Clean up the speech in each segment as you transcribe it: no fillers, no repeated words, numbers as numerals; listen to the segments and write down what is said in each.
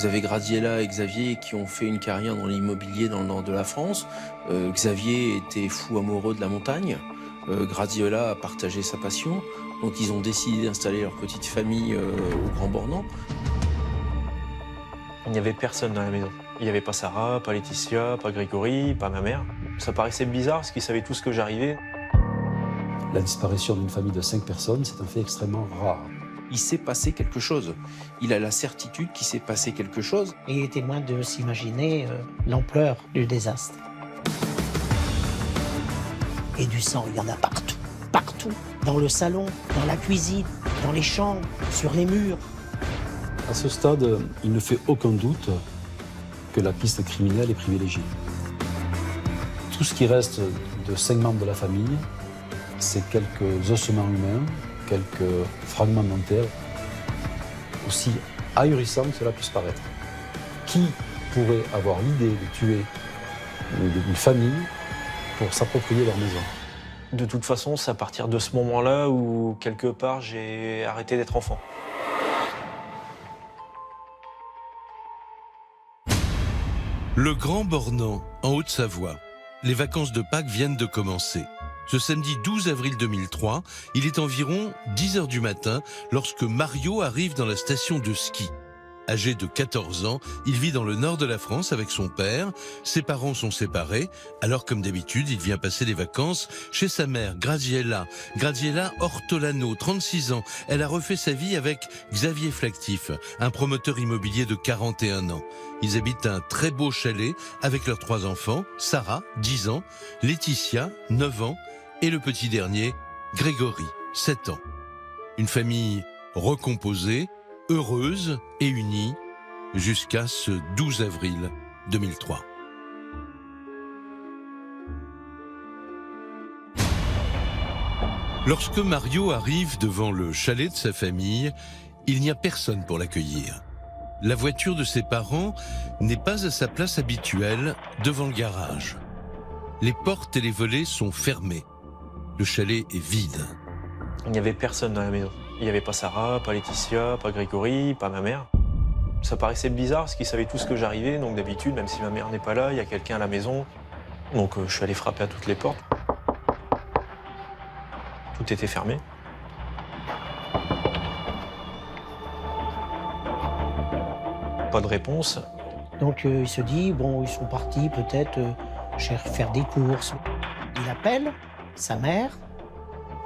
Vous avez Graziella et Xavier qui ont fait une carrière dans l'immobilier dans le nord de la France. Xavier était fou amoureux de la montagne. Graziella a partagé sa passion. Donc ils ont décidé d'installer leur petite famille au Grand Bornand. Il n'y avait personne dans la maison. Il n'y avait pas Sarah, pas Laetitia, pas Grégory, pas ma mère. Ça paraissait bizarre parce qu'ils savaient tous que j'arrivais. La disparition d'une famille de 5 personnes, c'est un fait extrêmement rare. Il s'est passé quelque chose. Il a la certitude qu'il s'est passé quelque chose. Et il était loin de s'imaginer l'ampleur du désastre. Et du sang, il y en a partout, partout. Dans le salon, dans la cuisine, dans les chambres, sur les murs. À ce stade, il ne fait aucun doute que la piste criminelle est privilégiée. Tout ce qui reste de 5 membres de la famille, c'est quelques ossements humains, quelques fragments dentaires, aussi ahurissants que cela puisse paraître. Qui pourrait avoir l'idée de tuer une famille pour s'approprier leur maison? De toute façon, c'est à partir de ce moment-là où, quelque part, j'ai arrêté d'être enfant. Le Grand Bornand, en Haute-Savoie. Les vacances de Pâques viennent de commencer. Ce samedi 12 avril 2003, il est environ 10 h du matin lorsque Mario arrive dans la station de ski. Âgé de 14 ans, il vit dans le nord de la France avec son père. Ses parents sont séparés, alors comme d'habitude, il vient passer les vacances chez sa mère, Graziella Ortolano, 36 ans. Elle a refait sa vie avec Xavier Flactif, un promoteur immobilier de 41 ans. Ils habitent un très beau chalet avec leurs 3 enfants, Sarah, 10 ans, Laetitia, 9 ans, et le petit dernier, Grégory, 7 ans. Une famille recomposée, heureuse et unie jusqu'à ce 12 avril 2003. Lorsque Mario arrive devant le chalet de sa famille, il n'y a personne pour l'accueillir. La voiture de ses parents n'est pas à sa place habituelle devant le garage. Les portes et les volets sont fermés. Le chalet est vide. Il n'y avait personne dans la maison. Il n'y avait pas Sarah, pas Laetitia, pas Grégory, pas ma mère. Ça paraissait bizarre parce qu'ils savaient tous que j'arrivais, donc d'habitude, même si ma mère n'est pas là, il y a quelqu'un à la maison. Donc je suis allé frapper à toutes les portes. Tout était fermé. Pas de réponse. Donc il se dit, bon, ils sont partis peut-être faire des courses. Il appelle sa mère,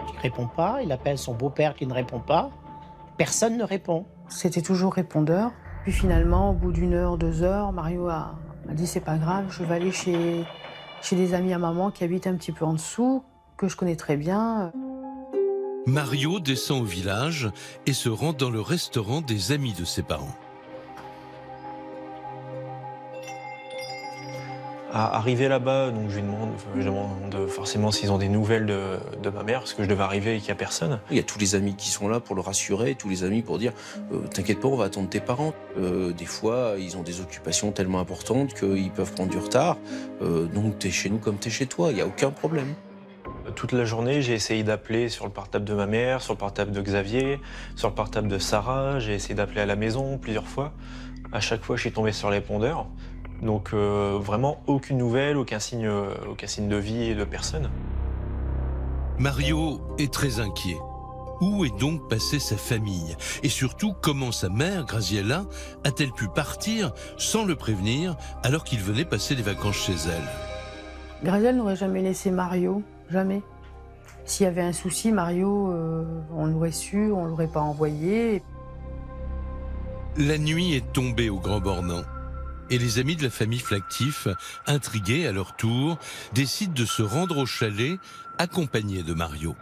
qui ne répond pas. Il appelle son beau-père, qui ne répond pas. Personne ne répond. C'était toujours répondeur. Puis finalement, au bout d'1 heure, 2 heures, Mario m'a dit, c'est pas grave, je vais aller chez des amis à maman qui habitent un petit peu en dessous, que je connais très bien. Mario descend au village et se rend dans le restaurant des amis de ses parents. Arrivé là-bas, donc je demande forcément s'ils ont des nouvelles de ma mère, parce que je devais arriver et qu'il n'y a personne. Il y a tous les amis qui sont là pour le rassurer, tous les amis pour dire t'inquiète pas, on va attendre tes parents. Des fois, ils ont des occupations tellement importantes qu'ils peuvent prendre du retard. Donc t'es chez nous comme t'es chez toi, il n'y a aucun problème. Toute la journée, j'ai essayé d'appeler sur le portable de ma mère, sur le portable de Xavier, sur le portable de Sarah. J'ai essayé d'appeler à la maison plusieurs fois. À chaque fois, je suis tombé sur les répondeurs. Donc vraiment aucune nouvelle, aucun signe de vie et de personne. Mario est très inquiet. Où est donc passée sa famille? Et surtout, comment sa mère, Graziella, a-t-elle pu partir sans le prévenir alors qu'il venait passer les vacances chez elle? Graziella n'aurait jamais laissé Mario, jamais. S'il y avait un souci, Mario, on l'aurait su, on ne l'aurait pas envoyé. La nuit est tombée au Grand Bornand. Et les amis de la famille Flactif, intrigués à leur tour, décident de se rendre au chalet accompagnés de Mario.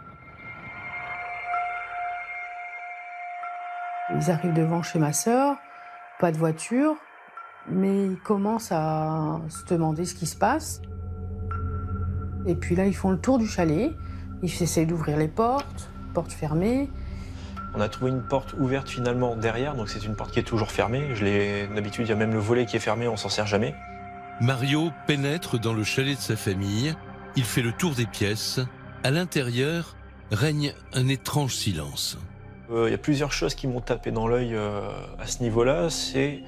Ils arrivent devant chez ma sœur, pas de voiture, mais ils commencent à se demander ce qui se passe. Et puis là, ils font le tour du chalet, ils essaient d'ouvrir les portes fermées. On a trouvé une porte ouverte finalement derrière, donc c'est une porte qui est toujours fermée. D'habitude, il y a même le volet qui est fermé, on s'en sert jamais. Mario pénètre dans le chalet de sa famille, il fait le tour des pièces. À l'intérieur, règne un étrange silence. Il y a plusieurs choses qui m'ont tapé dans l'œil à ce niveau-là. C'est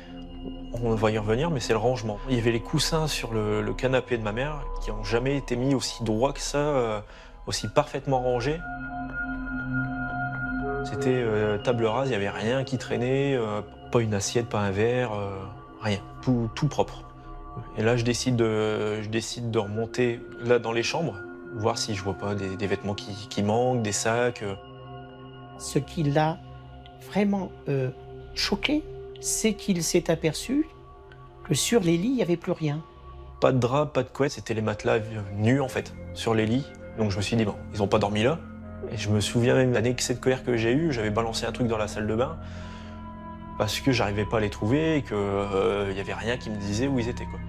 on va y revenir, mais c'est le rangement. Il y avait les coussins sur le canapé de ma mère qui n'ont jamais été mis aussi droit que ça, aussi parfaitement rangés. C'était table rase, il n'y avait rien qui traînait, pas une assiette, pas un verre, rien, tout propre. Et là, je décide de remonter là dans les chambres, voir si je vois pas des vêtements qui manquent, des sacs. Ce qui l'a vraiment choqué, c'est qu'il s'est aperçu que sur les lits, il n'y avait plus rien. Pas de drap, pas de couette, c'était les matelas nus en fait, sur les lits. Donc je me suis dit, bon, ils n'ont pas dormi là. Et je me souviens même d'un excès de colère que j'ai eu, j'avais balancé un truc dans la salle de bain parce que j'arrivais pas à les trouver et qu'il n'y avait rien qui me disait où ils étaient, quoi.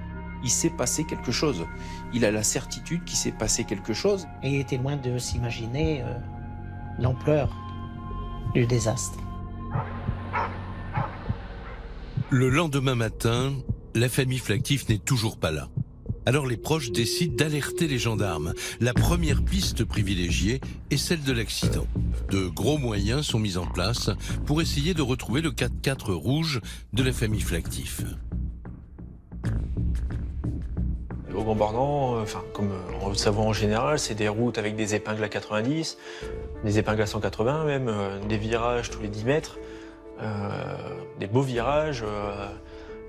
Il s'est passé quelque chose. Il a la certitude qu'il s'est passé quelque chose. Et il était loin de s'imaginer l'ampleur du désastre. Le lendemain matin, la famille Flactif n'est toujours pas là. Alors les proches décident d'alerter les gendarmes. La première piste privilégiée est celle de l'accident. De gros moyens sont mis en place pour essayer de retrouver le 4x4 rouge de la famille Flactif. Au Grand Bornand, comme en Haute-Savoie en général, c'est des routes avec des épingles à 90, des épingles à 180 même, des virages tous les 10 mètres, des beaux virages.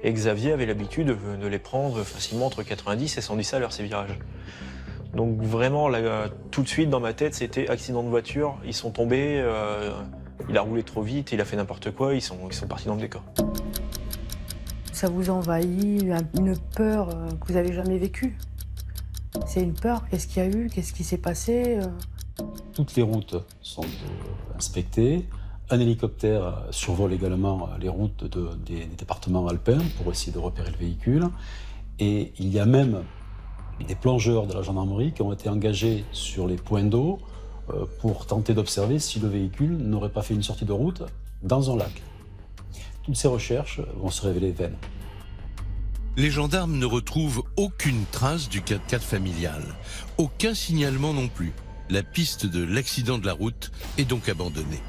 Et Xavier avait l'habitude de les prendre facilement entre 90 et 110 à l'heure, ces virages. Donc vraiment, là, tout de suite dans ma tête, c'était accident de voiture, ils sont tombés, il a roulé trop vite, il a fait n'importe quoi, ils sont partis dans le décor. Ça vous envahit une peur que vous n'avez jamais vécue. C'est une peur, qu'est-ce qu'il y a eu, qu'est-ce qui s'est passé Toutes les routes sont inspectées. Un hélicoptère survole également les routes des départements alpins pour essayer de repérer le véhicule. Et il y a même des plongeurs de la gendarmerie qui ont été engagés sur les points d'eau pour tenter d'observer si le véhicule n'aurait pas fait une sortie de route dans un lac. Toutes ces recherches vont se révéler vaines. Les gendarmes ne retrouvent aucune trace du 4x4 familial. Aucun signalement non plus. La piste de l'accident de la route est donc abandonnée.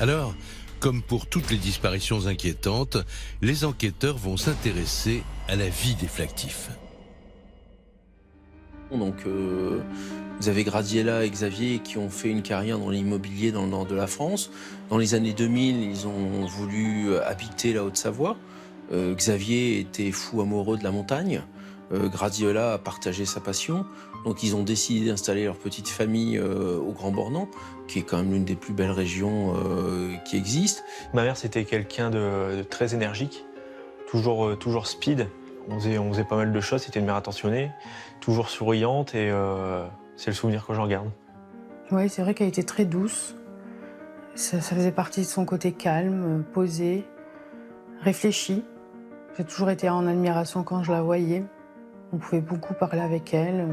Alors, comme pour toutes les disparitions inquiétantes, les enquêteurs vont s'intéresser à la vie des Flactif. Donc, vous avez Graziella et Xavier qui ont fait une carrière dans l'immobilier dans le nord de la France. Dans les années 2000, ils ont voulu habiter la Haute-Savoie. Xavier était fou amoureux de la montagne. Graziella a partagé sa passion. Donc ils ont décidé d'installer leur petite famille au Grand Bornand, qui est quand même l'une des plus belles régions qui existent. Ma mère, c'était quelqu'un de très énergique, toujours speed. On faisait pas mal de choses, c'était une mère attentionnée, toujours souriante et c'est le souvenir que j'en garde. Oui, c'est vrai qu'elle était très douce. Ça faisait partie de son côté calme, posé, réfléchi. J'ai toujours été en admiration quand je la voyais. On pouvait beaucoup parler avec elle.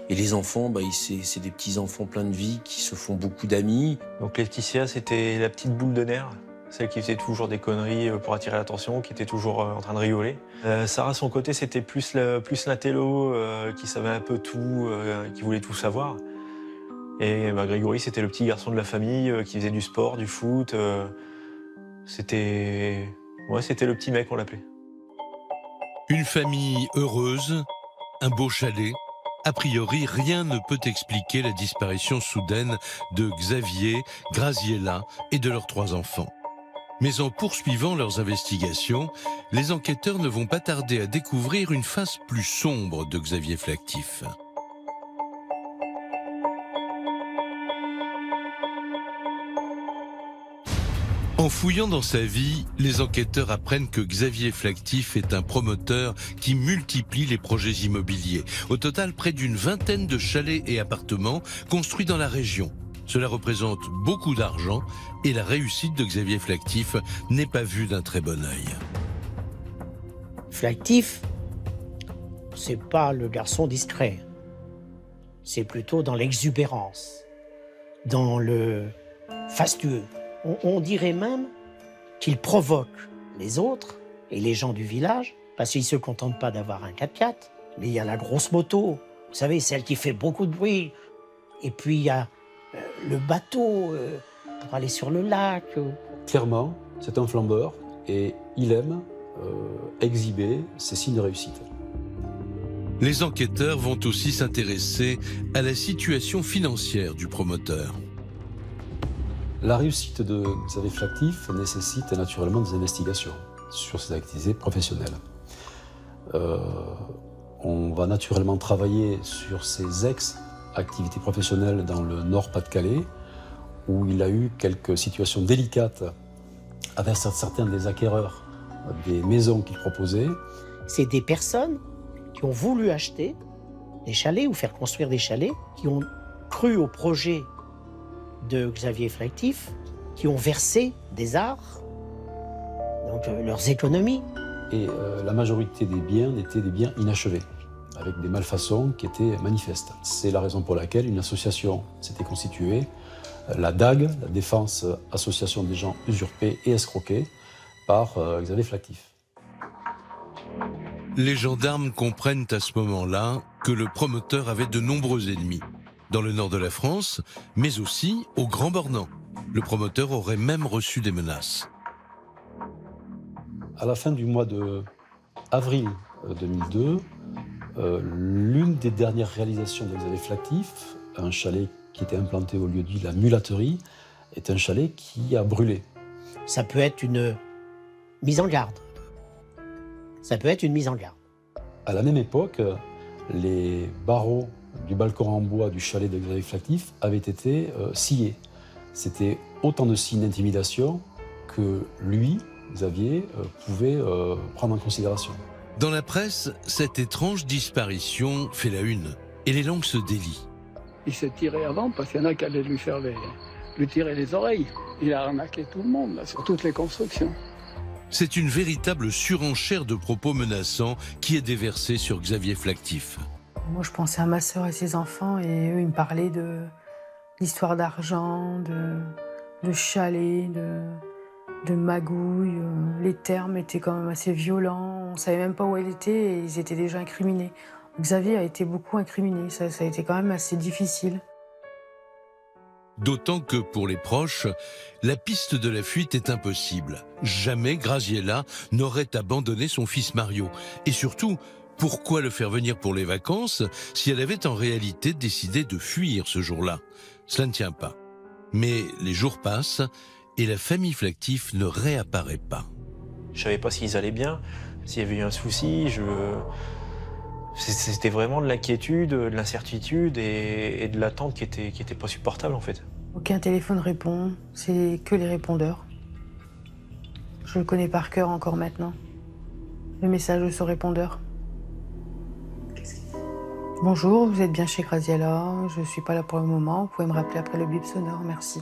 Et les enfants, c'est des petits-enfants pleins de vie qui se font beaucoup d'amis. Donc Laetitia, c'était la petite boule de nerfs, celle qui faisait toujours des conneries pour attirer l'attention, qui était toujours en train de rigoler. Sarah, son côté, c'était plus l'intello, qui savait un peu tout, qui voulait tout savoir. Et Grégory, c'était le petit garçon de la famille qui faisait du sport, du foot. C'était le petit mec, on l'appelait. Une famille heureuse, un beau chalet. A priori, rien ne peut expliquer la disparition soudaine de Xavier, Graziella et de leurs 3 enfants. Mais en poursuivant leurs investigations, les enquêteurs ne vont pas tarder à découvrir une face plus sombre de Xavier Flactif. En fouillant dans sa vie, les enquêteurs apprennent que Xavier Flactif est un promoteur qui multiplie les projets immobiliers. Au total, près d'une vingtaine de chalets et appartements construits dans la région. Cela représente beaucoup d'argent et la réussite de Xavier Flactif n'est pas vue d'un très bon œil. Flactif, c'est pas le garçon discret. C'est plutôt dans l'exubérance, dans le fastueux. On dirait même qu'il provoque les autres et les gens du village, parce qu'ils ne se contentent pas d'avoir un 4x4, mais il y a la grosse moto, vous savez, celle qui fait beaucoup de bruit. Et puis il y a le bateau pour aller sur le lac. Clairement, c'est un flambeur et il aime exhiber ces signes de réussite. Les enquêteurs vont aussi s'intéresser à la situation financière du promoteur. La réussite de Xavier Flactif nécessite naturellement des investigations sur ses activités professionnelles. On va naturellement travailler sur ses ex-activités professionnelles dans le Nord-Pas-de-Calais, où il a eu quelques situations délicates avec certains des acquéreurs des maisons qu'il proposait. C'est des personnes qui ont voulu acheter des chalets ou faire construire des chalets, qui ont cru au projet de Xavier Flactif, qui ont versé des arts, donc leurs économies. Et la majorité des biens étaient des biens inachevés, avec des malfaçons qui étaient manifestes. C'est la raison pour laquelle une association s'était constituée, la DAG, la Défense Association des gens usurpés et escroqués, par Xavier Flactif. Les gendarmes comprennent à ce moment-là que le promoteur avait de nombreux ennemis, dans le nord de la France, mais aussi au Grand Bornand. Le promoteur aurait même reçu des menaces. À la fin du mois d'avril 2002, l'une des dernières réalisations de Xavier Flactif, un chalet qui était implanté au lieu dit la mulaterie, est un chalet qui a brûlé. Ça peut être une mise en garde. Ça peut être une mise en garde. À la même époque, les barreaux du balcon en bois du chalet de Xavier Flactif avaient été sciés. C'était autant de signes d'intimidation que lui, Xavier, pouvait prendre en considération. Dans la presse, cette étrange disparition fait la une et les langues se délient. Il s'est tiré avant parce qu'il y en a qui allaient lui tirer les oreilles. Il a arnaqué tout le monde là, sur toutes les constructions. C'est une véritable surenchère de propos menaçants qui est déversée sur Xavier Flactif. Moi, je pensais à ma sœur et ses enfants, et eux, ils me parlaient d'histoire d'argent, de chalet, de magouille. Les termes étaient quand même assez violents. On ne savait même pas où elle était et ils étaient déjà incriminés. Xavier a été beaucoup incriminé. Ça a été quand même assez difficile. D'autant que pour les proches, la piste de la fuite est impossible. Jamais Graziella n'aurait abandonné son fils Mario. Et surtout, pourquoi le faire venir pour les vacances si elle avait en réalité décidé de fuir ce jour-là? Cela ne tient pas. Mais les jours passent et la famille Flactif ne réapparaît pas. Je savais pas s'ils allaient bien, s'il y avait eu un souci. C'était vraiment de l'inquiétude, de l'incertitude et de l'attente qui était pas supportable en fait. Aucun téléphone répond, c'est que les répondeurs. Je le connais par cœur encore maintenant. Le message de ce répondeur. Bonjour, vous êtes bien chez Graziella, je suis pas là pour le moment, vous pouvez me rappeler après le bip sonore, merci.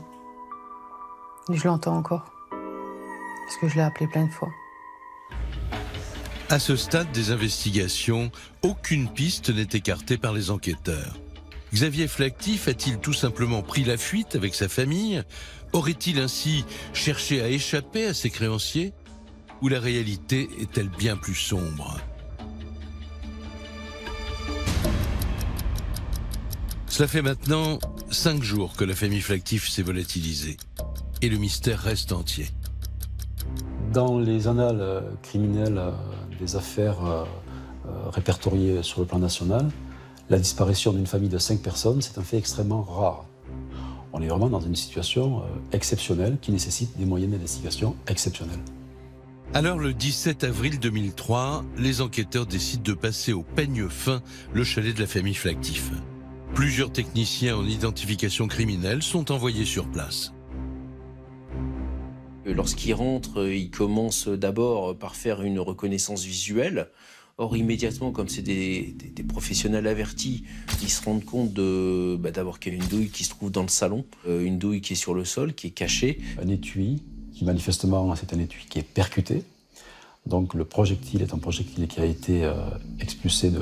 Et je l'entends encore, parce que je l'ai appelé plein de fois. À ce stade des investigations, aucune piste n'est écartée par les enquêteurs. Xavier Flactif a-t-il tout simplement pris la fuite avec sa famille? Aurait-il ainsi cherché à échapper à ses créanciers? Ou la réalité est-elle bien plus sombre? Cela fait maintenant 5 jours que la famille Flactif s'est volatilisée. Et le mystère reste entier. Dans les annales criminelles des affaires répertoriées sur le plan national, la disparition d'une famille de 5 personnes, c'est un fait extrêmement rare. On est vraiment dans une situation exceptionnelle qui nécessite des moyens d'investigation exceptionnels. Alors le 17 avril 2003, les enquêteurs décident de passer au peigne fin le chalet de la famille Flactif. Plusieurs techniciens en identification criminelle sont envoyés sur place. Lorsqu'ils rentrent, ils commencent d'abord par faire une reconnaissance visuelle. Or, immédiatement, comme c'est des professionnels avertis, ils se rendent compte d'abord qu'il y a une douille qui se trouve dans le salon, une douille qui est sur le sol, qui est cachée. Un étui qui, manifestement, c'est un étui qui est percuté. Donc, le projectile est un projectile qui a été expulsé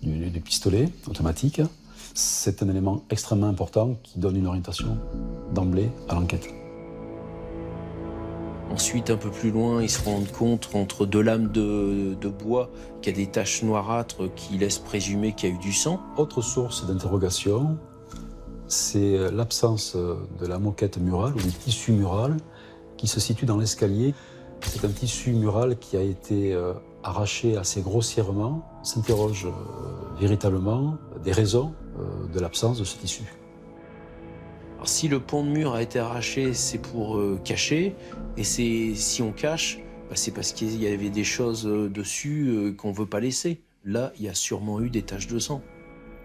du pistolet automatique. C'est un élément extrêmement important qui donne une orientation d'emblée à l'enquête. Ensuite, un peu plus loin, ils se rendent compte entre deux lames de bois qu'il y a des taches noirâtres qui laissent présumer qu'il y a eu du sang. Autre source d'interrogation, c'est l'absence de la moquette murale ou du tissu mural qui se situe dans l'escalier. C'est un tissu mural qui a été arraché assez grossièrement. On s'interroge véritablement des raisons de l'absence de ce tissu. Alors, si le pan de mur a été arraché, c'est pour cacher, et si on cache, c'est parce qu'il y avait des choses dessus qu'on ne veut pas laisser. Là, il y a sûrement eu des taches de sang.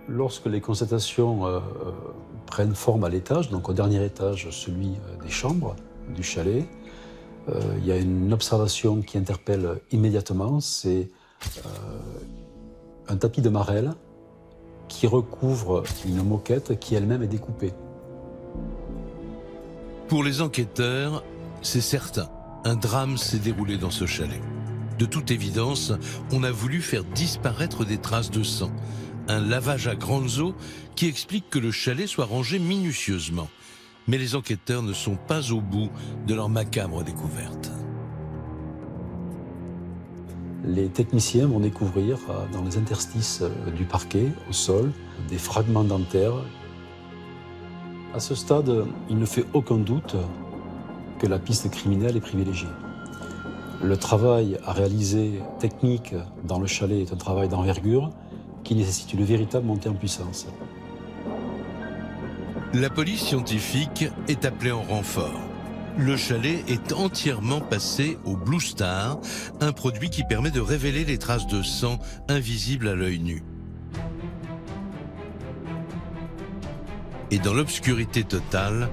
Lorsque les constatations prennent forme à l'étage, donc au dernier étage, celui des chambres du chalet, il y a une observation qui interpelle immédiatement, c'est un tapis de marelle qui recouvre une moquette qui elle-même est découpée. Pour les enquêteurs, c'est certain, un drame s'est déroulé dans ce chalet. De toute évidence, on a voulu faire disparaître des traces de sang. Un lavage à grandes eaux qui explique que le chalet soit rangé minutieusement. Mais les enquêteurs ne sont pas au bout de leur macabre découverte. Les techniciens vont découvrir dans les interstices du parquet, au sol, des fragments dentaires. À ce stade, il ne fait aucun doute que la piste criminelle est privilégiée. Le travail à réaliser technique dans le chalet est un travail d'envergure qui nécessite une véritable montée en puissance. La police scientifique est appelée en renfort. Le chalet est entièrement passé au Blue Star, un produit qui permet de révéler les traces de sang invisibles à l'œil nu. Et dans l'obscurité totale,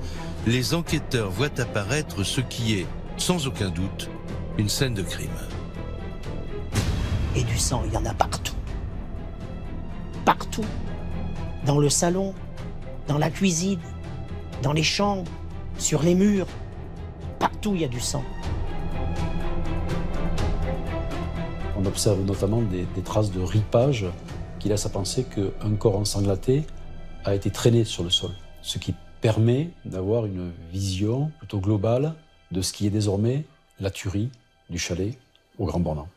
les enquêteurs voient apparaître ce qui est, sans aucun doute, une scène de crime. Et du sang, il y en a partout. Partout. Dans le salon, dans la cuisine, dans les chambres, sur les murs. Partout, il y a du sang. On observe notamment des traces de ripage qui laissent à penser qu'un corps ensanglanté a été traîné sur le sol, ce qui permet d'avoir une vision plutôt globale de ce qui est désormais la tuerie du chalet au Grand Bornand.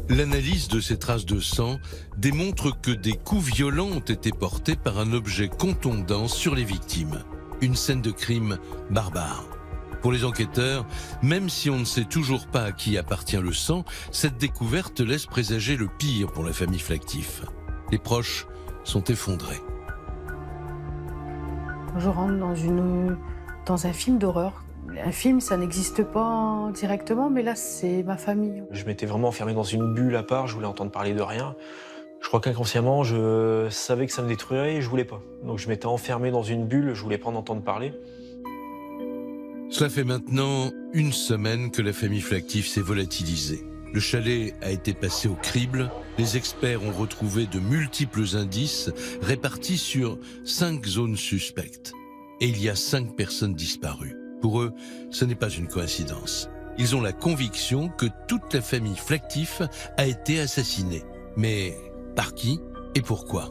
L'analyse de ces traces de sang démontre que des coups violents ont été portés par un objet contondant sur les victimes. Une scène de crime barbare. Pour les enquêteurs, même si on ne sait toujours pas à qui appartient le sang, cette découverte laisse présager le pire pour la famille Flactif. Les proches sont effondrés. Je rentre dans un film d'horreur. Un film, ça n'existe pas directement, mais là, c'est ma famille. Je m'étais vraiment enfermé dans une bulle à part, je voulais entendre parler de rien. Je crois qu'inconsciemment, je savais que ça me détruirait et je voulais pas. Donc je m'étais enfermé dans une bulle, je voulais pas en entendre parler. Cela fait maintenant une semaine que la famille Flactif s'est volatilisée. Le chalet a été passé au crible. Les experts ont retrouvé de multiples indices répartis sur 5 zones suspectes. Et il y a 5 personnes disparues. Pour eux, ce n'est pas une coïncidence. Ils ont la conviction que toute la famille Flactif a été assassinée. Mais par qui et pourquoi ?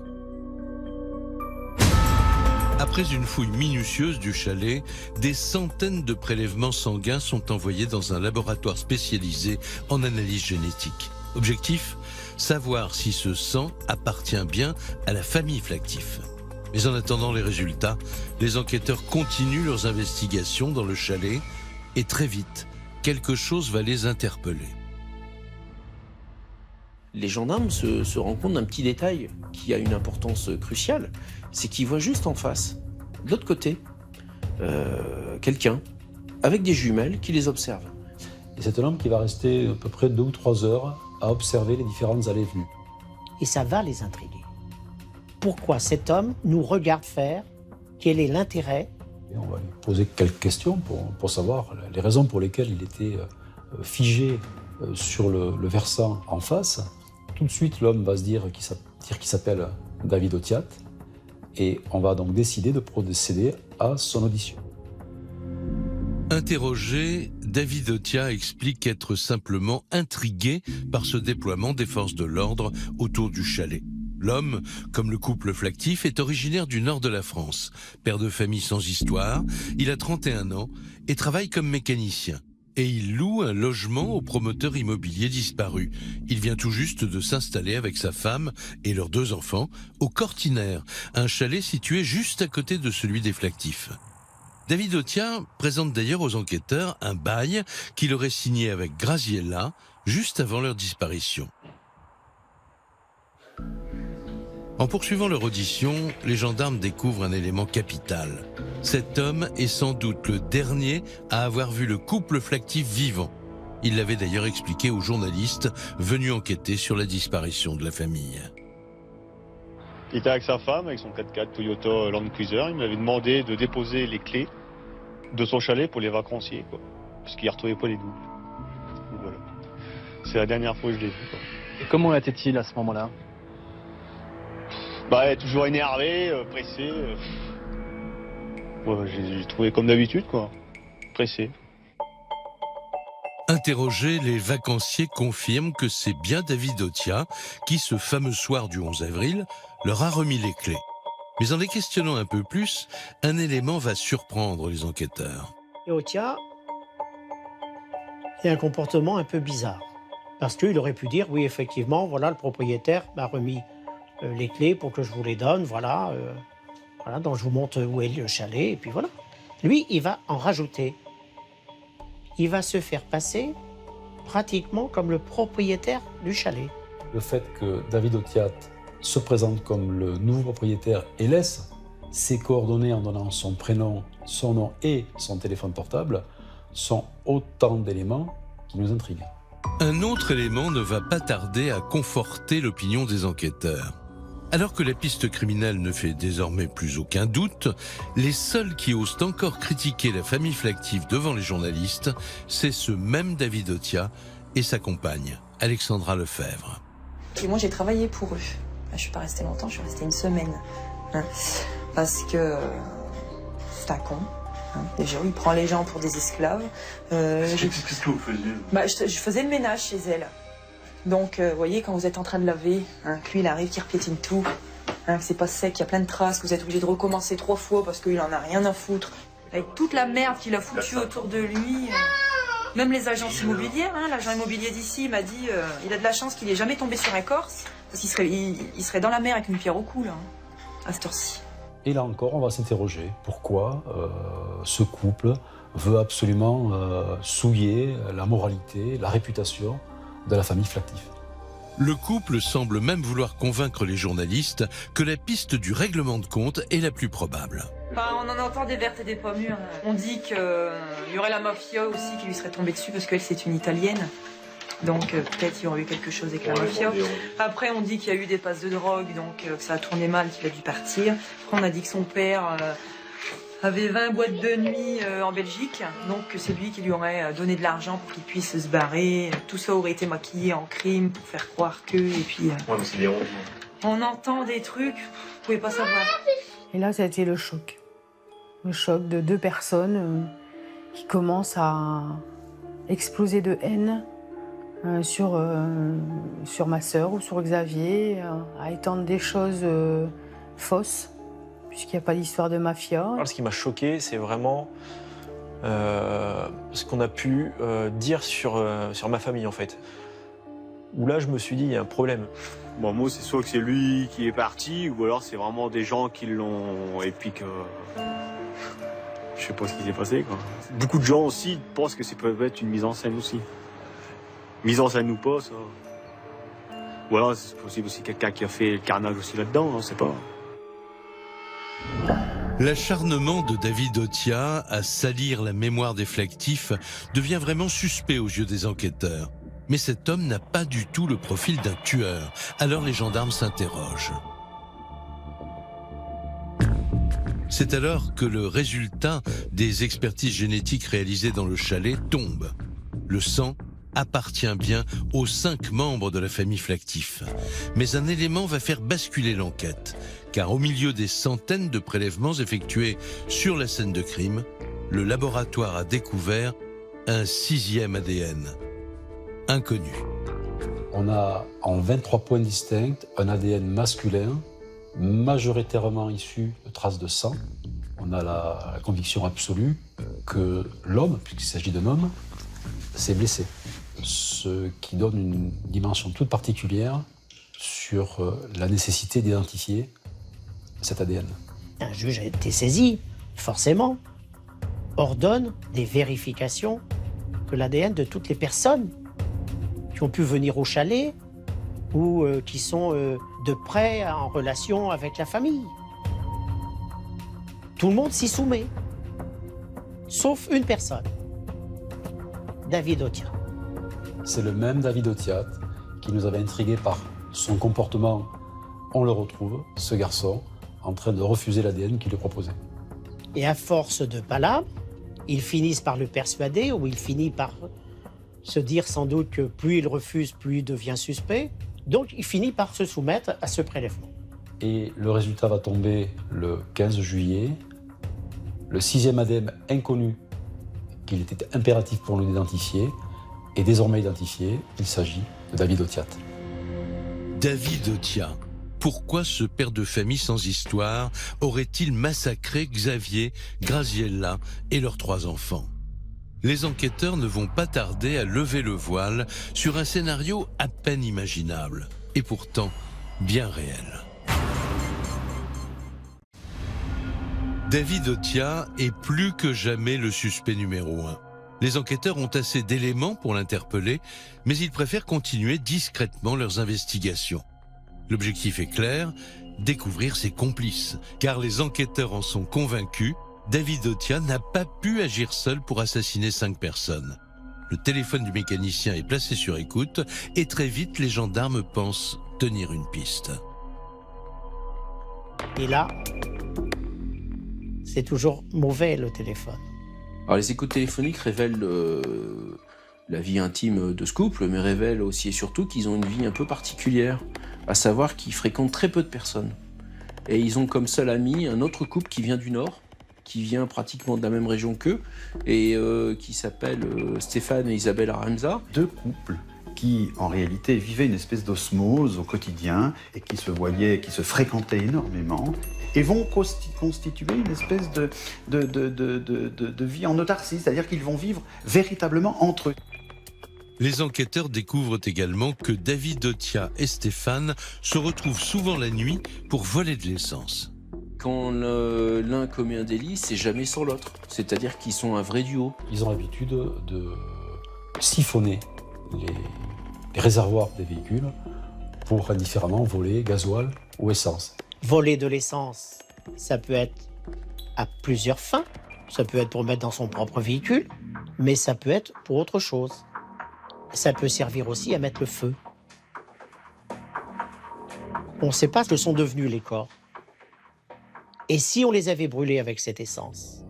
Après une fouille minutieuse du chalet, des centaines de prélèvements sanguins sont envoyés dans un laboratoire spécialisé en analyse génétique. Objectif : savoir si ce sang appartient bien à la famille Flactif. Mais en attendant les résultats, les enquêteurs continuent leurs investigations dans le chalet et très vite, quelque chose va les interpeller. Les gendarmes se rendent compte d'un petit détail qui a une importance cruciale, c'est qu'ils voient juste en face, de l'autre côté, quelqu'un avec des jumelles qui les observe. Et c'est un homme qui va rester à peu près 2 ou 3 heures à observer les différentes allées et venues. Et ça va les intriguer. Pourquoi cet homme nous regarde faire? Quel est l'intérêt? Et on va lui poser quelques questions pour savoir les raisons pour lesquelles il était figé sur le versant en face. Tout de suite, l'homme va se dire qu'il s'appelle David Otiat et on va donc décider de procéder à son audition. Interrogé, David Otiat explique être simplement intrigué par ce déploiement des forces de l'ordre autour du chalet. L'homme, comme le couple Flactif, est originaire du nord de la France. Père de famille sans histoire, il a 31 ans et travaille comme mécanicien. Et il loue un logement au promoteur immobilier disparu. Il vient tout juste de s'installer avec sa femme et leurs 2 enfants au Cortinaire, un chalet situé juste à côté de celui des Flactifs. David Otia présente d'ailleurs aux enquêteurs un bail qu'il aurait signé avec Graziella juste avant leur disparition. En poursuivant leur audition, les gendarmes découvrent un élément capital. Cet homme est sans doute le dernier à avoir vu le couple Flactif vivant. Il l'avait d'ailleurs expliqué aux journalistes venus enquêter sur la disparition de la famille. Il était avec sa femme, avec son 4x4 Toyota Land Cruiser. Il m'avait demandé de déposer les clés de son chalet pour les vacanciers, quoi. Parce qu'il ne retrouvait pas les doubles. Donc voilà. C'est la dernière fois que je l'ai vu, quoi. Et comment était-il à ce moment-là? Bah, toujours énervé, pressé. Ouais, j'ai trouvé comme d'habitude, quoi. Pressé. Interrogés, les vacanciers confirment que c'est bien David Otia qui, ce fameux soir du 11 avril, leur a remis les clés. Mais en les questionnant un peu plus, un élément va surprendre les enquêteurs. Et Otia, il a un comportement un peu bizarre. Parce qu'il aurait pu dire, oui, effectivement, voilà, le propriétaire m'a remis les clés pour que je vous les donne, voilà, donc je vous montre où est le chalet, et puis voilà. Lui, il va en rajouter. Il va se faire passer pratiquement comme le propriétaire du chalet. Le fait que David Otia se présente comme le nouveau propriétaire et laisse ses coordonnées en donnant son prénom, son nom et son téléphone portable sont autant d'éléments qui nous intriguent. Un autre élément ne va pas tarder à conforter l'opinion des enquêteurs. Alors que la piste criminelle ne fait désormais plus aucun doute, les seuls qui osent encore critiquer la famille Flactif devant les journalistes, c'est ce même David Otia et sa compagne, Alexandra Lefebvre. Et moi, j'ai travaillé pour eux. Je ne suis pas restée longtemps, je suis restée une semaine. Parce que c'est un con. Déjà, il prend les gens pour des esclaves. Qu'est-ce que vous faisiez? Je faisais le ménage chez elle. Donc, vous voyez, quand vous êtes en train de laver, que lui, il arrive, qu'il repiétine tout, que c'est pas sec, qu'il y a plein de traces, que vous êtes obligé de recommencer 3 fois parce qu'il en a rien à foutre. Avec toute la merde qu'il a foutue autour de lui, même les agences immobilières, l'agent immobilier d'ici, il m'a dit, il a de la chance qu'il n'ait jamais tombé sur un Corse, parce qu'il serait dans la mer avec une pierre au cou, là, à cette heure-ci. Et là encore, on va s'interroger pourquoi ce couple veut absolument souiller la moralité, la réputation de la famille Flactif. Le couple semble même vouloir convaincre les journalistes que la piste du règlement de compte est la plus probable. On en entend des vertes et des pas mûres. On dit qu'il y aurait la mafia aussi qui lui serait tombée dessus parce qu'elle, c'est une Italienne. Donc peut-être il y aurait eu quelque chose avec la mafia. Après, on dit qu'il y a eu des passes de drogue, donc que ça a tourné mal, qu'il a dû partir. Après, on a dit que son père avait 20 boîtes de nuit en Belgique, donc c'est lui qui lui aurait donné de l'argent pour qu'il puisse se barrer. Tout ça aurait été maquillé en crime pour faire croire que, et puis... Ouais, mais c'est des ronds. On entend des trucs, vous pouvez pas savoir. Et là, ça a été le choc. Le choc de 2 personnes qui commencent à exploser de haine sur ma sœur ou sur Xavier, à étendre des choses fausses, puisqu'il n'y a pas d'histoire de mafia. Alors, ce qui m'a choqué, c'est vraiment ce qu'on a pu dire sur ma famille, en fait. Où là, je me suis dit, il y a un problème. Bon, moi, c'est soit que c'est lui qui est parti, ou alors c'est vraiment des gens qui l'ont... Et puis que... Je sais pas ce qui s'est passé, quoi. Beaucoup de gens aussi pensent que ça peut être une mise en scène aussi. Mise en scène ou pas, ça... Ou alors c'est possible aussi quelqu'un qui a fait le carnage aussi là-dedans, on sait pas. L'acharnement de David Otia à salir la mémoire des Flactif devient vraiment suspect aux yeux des enquêteurs. Mais cet homme n'a pas du tout le profil d'un tueur. Alors les gendarmes s'interrogent. C'est alors que le résultat des expertises génétiques réalisées dans le chalet tombe. Le sang appartient bien aux 5 membres de la famille Flactif. Mais un élément va faire basculer l'enquête, car au milieu des centaines de prélèvements effectués sur la scène de crime, le laboratoire a découvert un 6e ADN, inconnu. On a en 23 points distincts un ADN masculin, majoritairement issu de traces de sang. On a la conviction absolue que l'homme, puisqu'il s'agit d'un homme, s'est blessé. Ce qui donne une dimension toute particulière sur la nécessité d'identifier cet ADN. Un juge a été saisi, forcément. ordonne des vérifications de l'ADN de toutes les personnes qui ont pu venir au chalet ou qui sont de près en relation avec la famille. Tout le monde s'y soumet, sauf une personne, David Otia. C'est le même David Otia qui nous avait intrigués par son comportement. On le retrouve, ce garçon, en train de refuser l'ADN qu'il lui proposait. Et à force de palabres, ils finissent par le persuader, ou il finit par se dire sans doute que plus il refuse, plus il devient suspect. Donc il finit par se soumettre à ce prélèvement. Et le résultat va tomber le 15 juillet. Le 6e ADN inconnu, qu'il était impératif pour nous identifier, est désormais identifié. Il s'agit de David Otia. David Otia. Pourquoi ce père de famille sans histoire aurait-il massacré Xavier, Graziella et leurs 3 enfants? Les enquêteurs ne vont pas tarder à lever le voile sur un scénario à peine imaginable, et pourtant bien réel. David Otia est plus que jamais le suspect numéro 1. Les enquêteurs ont assez d'éléments pour l'interpeller, mais ils préfèrent continuer discrètement leurs investigations. L'objectif est clair, découvrir ses complices, car les enquêteurs en sont convaincus, David Otia n'a pas pu agir seul pour assassiner 5 personnes. Le téléphone du mécanicien est placé sur écoute et très vite les gendarmes pensent tenir une piste. Et là, c'est toujours mauvais le téléphone. Alors les écoutes téléphoniques révèlent la vie intime de ce couple, mais révèlent aussi et surtout qu'ils ont une vie un peu particulière, à savoir qu'ils fréquentent très peu de personnes. Et ils ont comme seul ami un autre couple qui vient du Nord, qui vient pratiquement de la même région qu'eux, et qui s'appelle Stéphane et Isabelle Aremza. 2 couples qui, en réalité, vivaient une espèce d'osmose au quotidien et qui se voyaient, qui se fréquentaient énormément et vont constituer une espèce de vie en autarcie, c'est-à-dire qu'ils vont vivre véritablement entre eux. Les enquêteurs découvrent également que David Otia et Stéphane se retrouvent souvent la nuit pour voler de l'essence. Quand l'un commet un délit, c'est jamais sans l'autre. C'est-à-dire qu'ils sont un vrai duo. Ils ont l'habitude de siphonner les réservoirs des véhicules pour indifféremment voler gasoil ou essence. Voler de l'essence, ça peut être à plusieurs fins. Ça peut être pour mettre dans son propre véhicule, mais ça peut être pour autre chose. Ça peut servir aussi à mettre le feu. On ne sait pas ce que sont devenus les corps. Et si on les avait brûlés avec cette essence?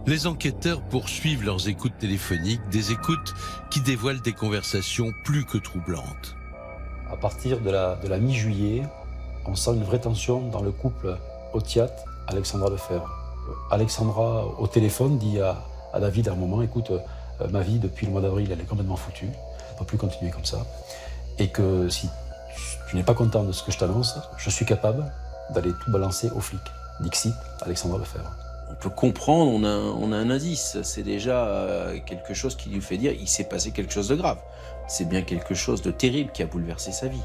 Les enquêteurs poursuivent leurs écoutes téléphoniques, des écoutes qui dévoilent des conversations plus que troublantes. À partir de la mi-juillet, on sent une vraie tension dans le couple Otia-Alexandra Lefebvre. Alexandra, au téléphone, dit à David à un moment, écoute, ma vie depuis le mois d'avril, elle est complètement foutue, on ne peut plus continuer comme ça. Et que si tu n'es pas content de ce que je t'annonce, je suis capable d'aller tout balancer aux flics. Dixit, Alexandra Lefebvre. On peut comprendre, on a un indice. C'est déjà quelque chose qui lui fait dire il s'est passé quelque chose de grave. C'est bien quelque chose de terrible qui a bouleversé sa vie.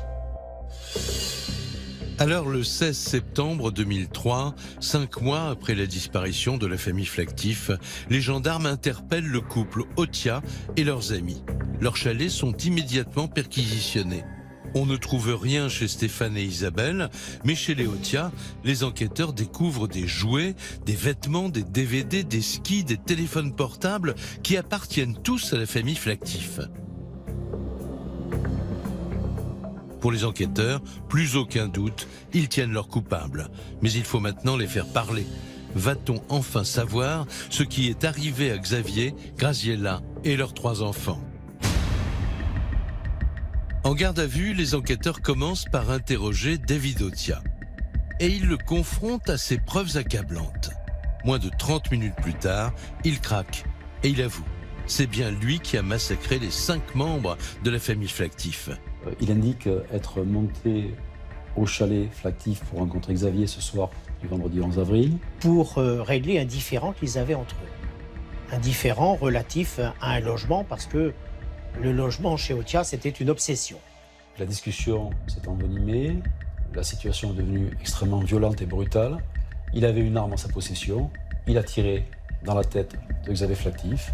Alors le 16 septembre 2003, 5 mois après la disparition de la famille Flactif, les gendarmes interpellent le couple Otia et leurs amis. Leurs chalets sont immédiatement perquisitionnés. On ne trouve rien chez Stéphane et Isabelle, mais chez les Otia, les enquêteurs découvrent des jouets, des vêtements, des DVD, des skis, des téléphones portables qui appartiennent tous à la famille Flactif. Pour les enquêteurs, plus aucun doute, ils tiennent leurs coupables. Mais il faut maintenant les faire parler. Va-t-on enfin savoir ce qui est arrivé à Xavier, Graziella et leurs 3 enfants ? En garde à vue, les enquêteurs commencent par interroger David Otia. Et ils le confrontent à ses preuves accablantes. Moins de 30 minutes plus tard, il craque et il avoue. C'est bien lui qui a massacré les 5 membres de la famille Flactif. Il indique être monté au chalet Flactif pour rencontrer Xavier ce soir du vendredi 11 avril. Pour régler un différend qu'ils avaient entre eux. Un différend relatif à un logement parce que le logement chez Otia, c'était une obsession. La discussion s'est envenimée, la situation est devenue extrêmement violente et brutale. Il avait une arme en sa possession, il a tiré dans la tête de Xavier Flactif,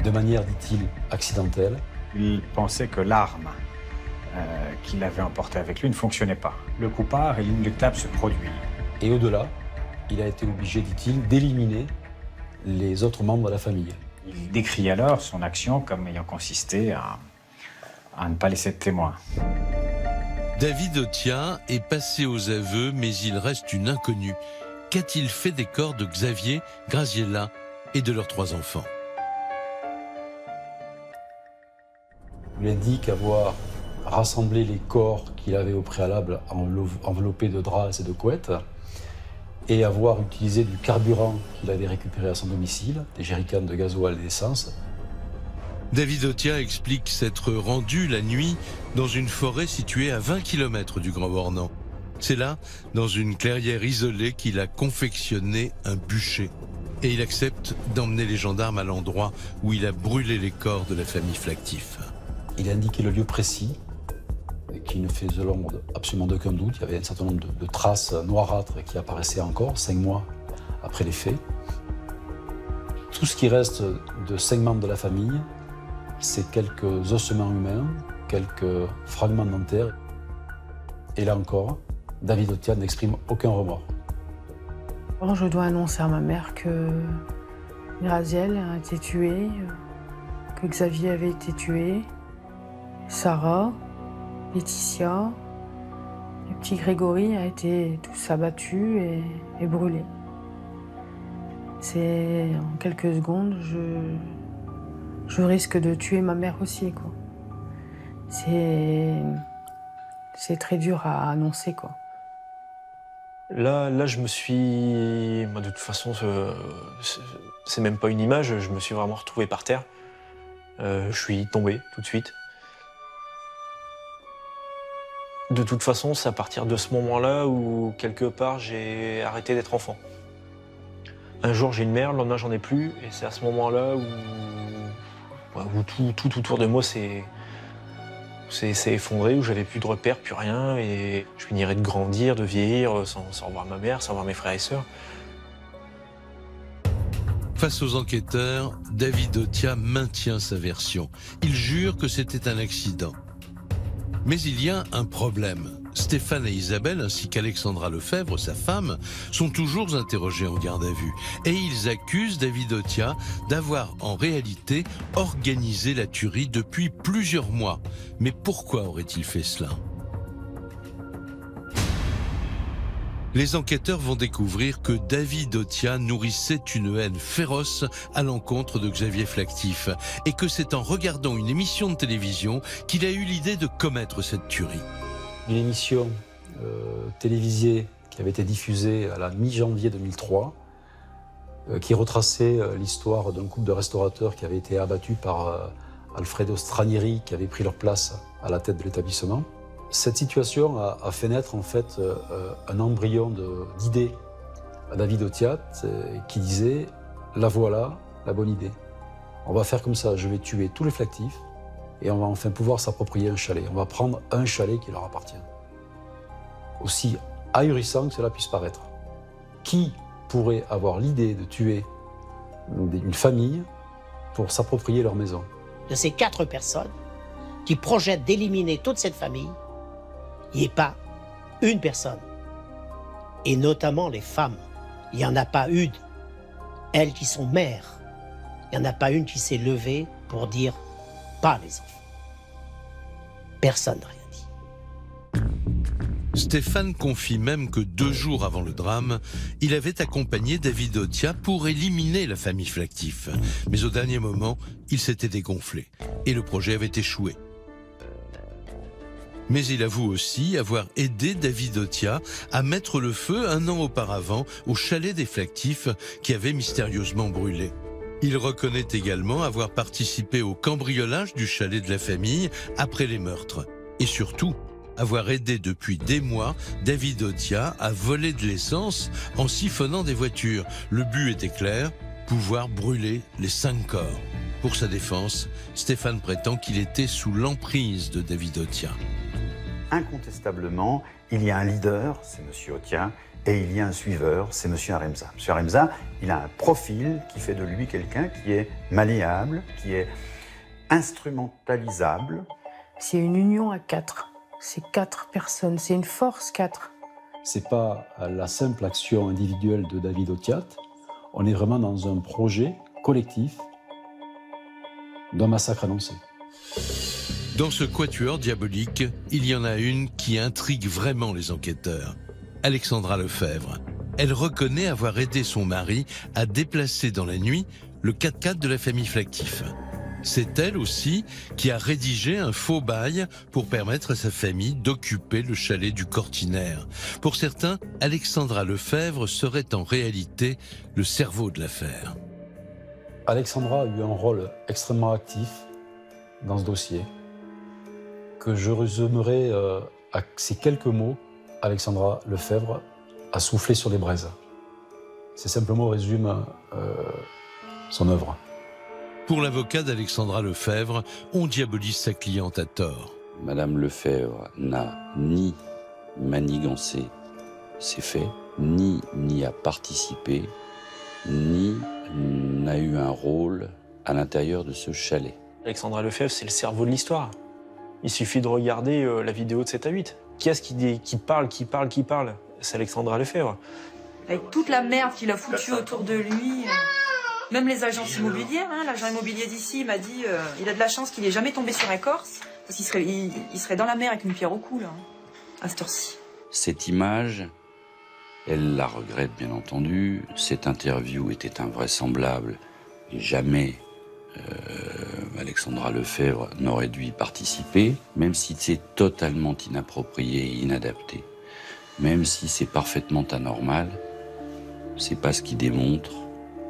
de manière, dit-il, accidentelle. Il pensait que l'arme qu'il avait emportée avec lui ne fonctionnait pas. Le coup part et l'inéluctable se produit. Et au-delà, il a été obligé, dit-il, d'éliminer les autres membres de la famille. Il décrit alors son action comme ayant consisté à ne pas laisser de témoins. David Otia est passé aux aveux, mais il reste une inconnue. Qu'a-t-il fait des corps de Xavier, Graziella et de leurs 3 enfants? Il indique avoir rassemblé les corps qu'il avait au préalable enveloppés de draps et de couettes et avoir utilisé du carburant qu'il avait récupéré à son domicile, des jerrycans de gasoil et d'essence. David Otia explique s'être rendu la nuit dans une forêt située à 20 km du Grand Bornand. C'est là, dans une clairière isolée, qu'il a confectionné un bûcher. Et il accepte d'emmener les gendarmes à l'endroit où il a brûlé les corps de la famille Flactif. Il a indiqué le lieu précis, qui ne faisait l'ombre absolument d'aucun doute. Il y avait un certain nombre de traces noirâtres qui apparaissaient encore 5 mois après les faits. Tout ce qui reste de 5 membres de la famille, c'est quelques ossements humains, quelques fragments dentaires. Et là encore, David Otia n'exprime aucun remords. Alors, je dois annoncer à ma mère que Graziella a été tuée, que Xavier avait été tué, Sarah, Laetitia, le petit Grégory a été tous abattus et brûlés. C'est en quelques secondes, je risque de tuer ma mère aussi, quoi. C'est très dur à annoncer, quoi. Là, je me suis... Moi, de toute façon, c'est même pas une image, je me suis vraiment retrouvé par terre. Je suis tombé tout de suite. De toute façon, c'est à partir de ce moment-là où, quelque part, j'ai arrêté d'être enfant. Un jour, j'ai une mère, le lendemain, j'en ai plus, et c'est à ce moment-là où tout autour de moi s'est effondré, où j'avais plus de repères, plus rien, et je finirais de grandir, de vieillir, sans voir ma mère, sans voir mes frères et sœurs. Face aux enquêteurs, David Otia maintient sa version. Il jure que c'était un accident. Mais il y a un problème. Stéphane et Isabelle, ainsi qu'Alexandra Lefebvre, sa femme, sont toujours interrogés en garde à vue. Et ils accusent David Otia d'avoir en réalité organisé la tuerie depuis plusieurs mois. Mais pourquoi aurait-il fait cela ? Les enquêteurs vont découvrir que David Otia nourrissait une haine féroce à l'encontre de Xavier Flactif et que c'est en regardant une émission de télévision qu'il a eu l'idée de commettre cette tuerie. Une émission télévisée qui avait été diffusée à la mi-janvier 2003 qui retraçait l'histoire d'un couple de restaurateurs qui avait été abattus par Alfredo Stranieri qui avait pris leur place à la tête de l'établissement. Cette situation a fait naître en fait un embryon d'idée à David Otia qui disait « La voilà, la bonne idée. On va faire comme ça, je vais tuer tous les Flactifs et on va enfin pouvoir s'approprier un chalet. On va prendre un chalet qui leur appartient. » Aussi ahurissant que cela puisse paraître. Qui pourrait avoir l'idée de tuer une famille pour s'approprier leur maison? De ces 4 personnes qui projettent d'éliminer toute cette famille, il n'y a pas une personne, et notamment les femmes. Il n'y en a pas une, elles qui sont mères, il n'y en a pas une qui s'est levée pour dire « pas les enfants ». Personne n'a rien dit. Stéphane confie même que 2 jours avant le drame, il avait accompagné David Otia pour éliminer la famille Flactif. Mais au dernier moment, il s'était dégonflé et le projet avait échoué. Mais il avoue aussi avoir aidé David Otia à mettre le feu 1 an auparavant au chalet des Flactifs qui avait mystérieusement brûlé. Il reconnaît également avoir participé au cambriolage du chalet de la famille après les meurtres. Et surtout, avoir aidé depuis des mois David Otia à voler de l'essence en siphonnant des voitures. Le but était clair, pouvoir brûler les 5 corps. Pour sa défense, Stéphane prétend qu'il était sous l'emprise de David Otia. Incontestablement, il y a un leader, c'est M. Otia, et il y a un suiveur, c'est M. Aremza. M. Aremza, il a un profil qui fait de lui quelqu'un qui est malléable, qui est instrumentalisable. C'est une union à 4. C'est 4 personnes, c'est une force 4. C'est pas la simple action individuelle de David Otiat. On est vraiment dans un projet collectif d'un massacre annoncé. Dans ce quatuor diabolique, il y en a une qui intrigue vraiment les enquêteurs. Alexandra Lefebvre. Elle reconnaît avoir aidé son mari à déplacer dans la nuit le 4x4 de la famille Flactif. C'est elle aussi qui a rédigé un faux bail pour permettre à sa famille d'occuper le chalet du Cortinaire. Pour certains, Alexandra Lefebvre serait en réalité le cerveau de l'affaire. Alexandra a eu un rôle extrêmement actif dans ce dossier, que je résumerai à ces quelques mots. Alexandra Lefebvre a soufflé sur les braises. Ces simples mots résument son œuvre. Pour l'avocat d'Alexandra Lefebvre, on diabolise sa cliente à tort. Madame Lefebvre n'a ni manigancé ces faits, ni n'y a participé, ni n'a eu un rôle à l'intérieur de ce chalet. Alexandra Lefebvre, c'est le cerveau de l'histoire. Il suffit de regarder la vidéo de 7 à 8. Qui est-ce qui parle? C'est Alexandra Lefebvre. Avec toute la merde qu'il a foutue autour de lui, même les agences immobilières, l'agent immobilier d'ici m'a dit il a de la chance qu'il n'ait jamais tombé sur un Corse, parce qu'il serait dans la mer avec une pierre au cou, là, à cette heure-ci. Cette image, elle la regrette bien entendu. Cette interview était invraisemblable et jamais Alexandra Lefebvre n'aurait dû y participer, même si c'est totalement inapproprié et inadapté, même si c'est parfaitement anormal, c'est pas ce qui démontre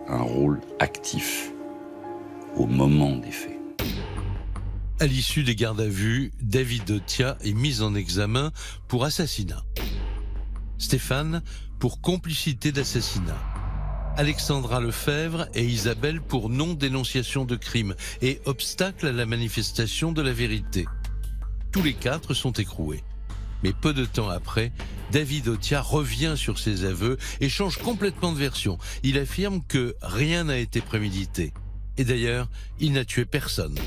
un rôle actif au moment des faits. À l'issue des gardes à vue, David Otiat est mis en examen pour assassinat. Stéphane pour complicité d'assassinat. Alexandra Lefebvre et Isabelle pour non-dénonciation de crime et obstacle à la manifestation de la vérité. Tous les 4 sont écroués. Mais peu de temps après, David Otiat revient sur ses aveux et change complètement de version. Il affirme que rien n'a été prémédité. Et d'ailleurs, il n'a tué personne.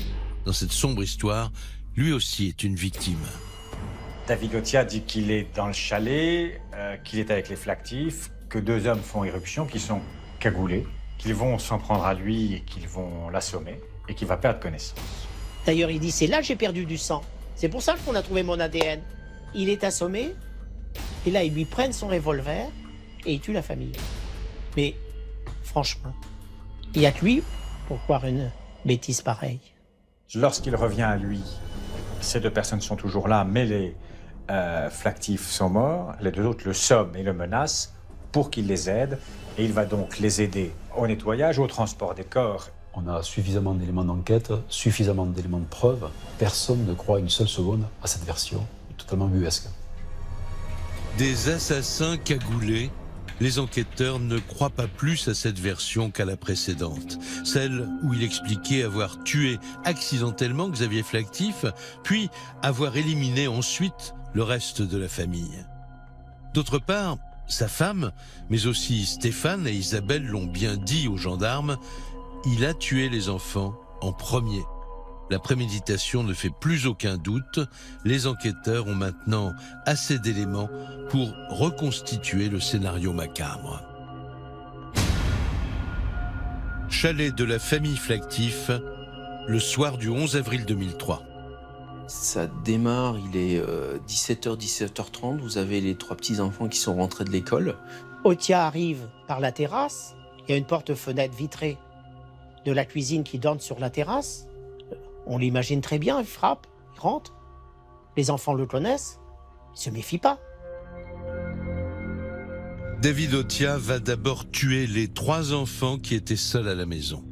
Dans cette sombre histoire, lui aussi est une victime. David Otiat dit qu'il est dans le chalet, qu'il est avec les Flactifs, que 2 hommes font irruption, qui sont cagoulés, qu'ils vont s'en prendre à lui et qu'ils vont l'assommer et qu'il va perdre connaissance. D'ailleurs, il dit c'est là que j'ai perdu du sang. C'est pour ça qu'on a trouvé mon ADN. Il est assommé, et là, ils lui prennent son revolver et ils tuent la famille. Mais franchement, il n'y a que lui pour croire une bêtise pareille. Lorsqu'il revient à lui, ces 2 personnes sont toujours là, mais les Flactifs sont morts. Les 2 autres le somment et le menacent pour qu'il les aide. Et il va donc les aider au nettoyage, au transport des corps. On a suffisamment d'éléments d'enquête, suffisamment d'éléments de preuve. Personne ne croit une seule seconde à cette version, totalement buesque. Des assassins cagoulés, les enquêteurs ne croient pas plus à cette version qu'à la précédente, celle où il expliquait avoir tué accidentellement Xavier Flactif, puis avoir éliminé ensuite le reste de la famille. D'autre part, sa femme, mais aussi Stéphane et Isabelle l'ont bien dit aux gendarmes, il a tué les enfants en premier. La préméditation ne fait plus aucun doute. Les enquêteurs ont maintenant assez d'éléments pour reconstituer le scénario macabre. Chalet de la famille Flactif, le soir du 11 avril 2003. Ça démarre, il est 17h, 17h30. Vous avez les 3 petits-enfants qui sont rentrés de l'école. Otiat arrive par la terrasse. Il y a une porte-fenêtre vitrée de la cuisine qui donne sur la terrasse. On l'imagine très bien, il frappe, il rentre. Les enfants le connaissent, ils ne se méfient pas. David Otiat va d'abord tuer les 3 enfants qui étaient seuls à la maison.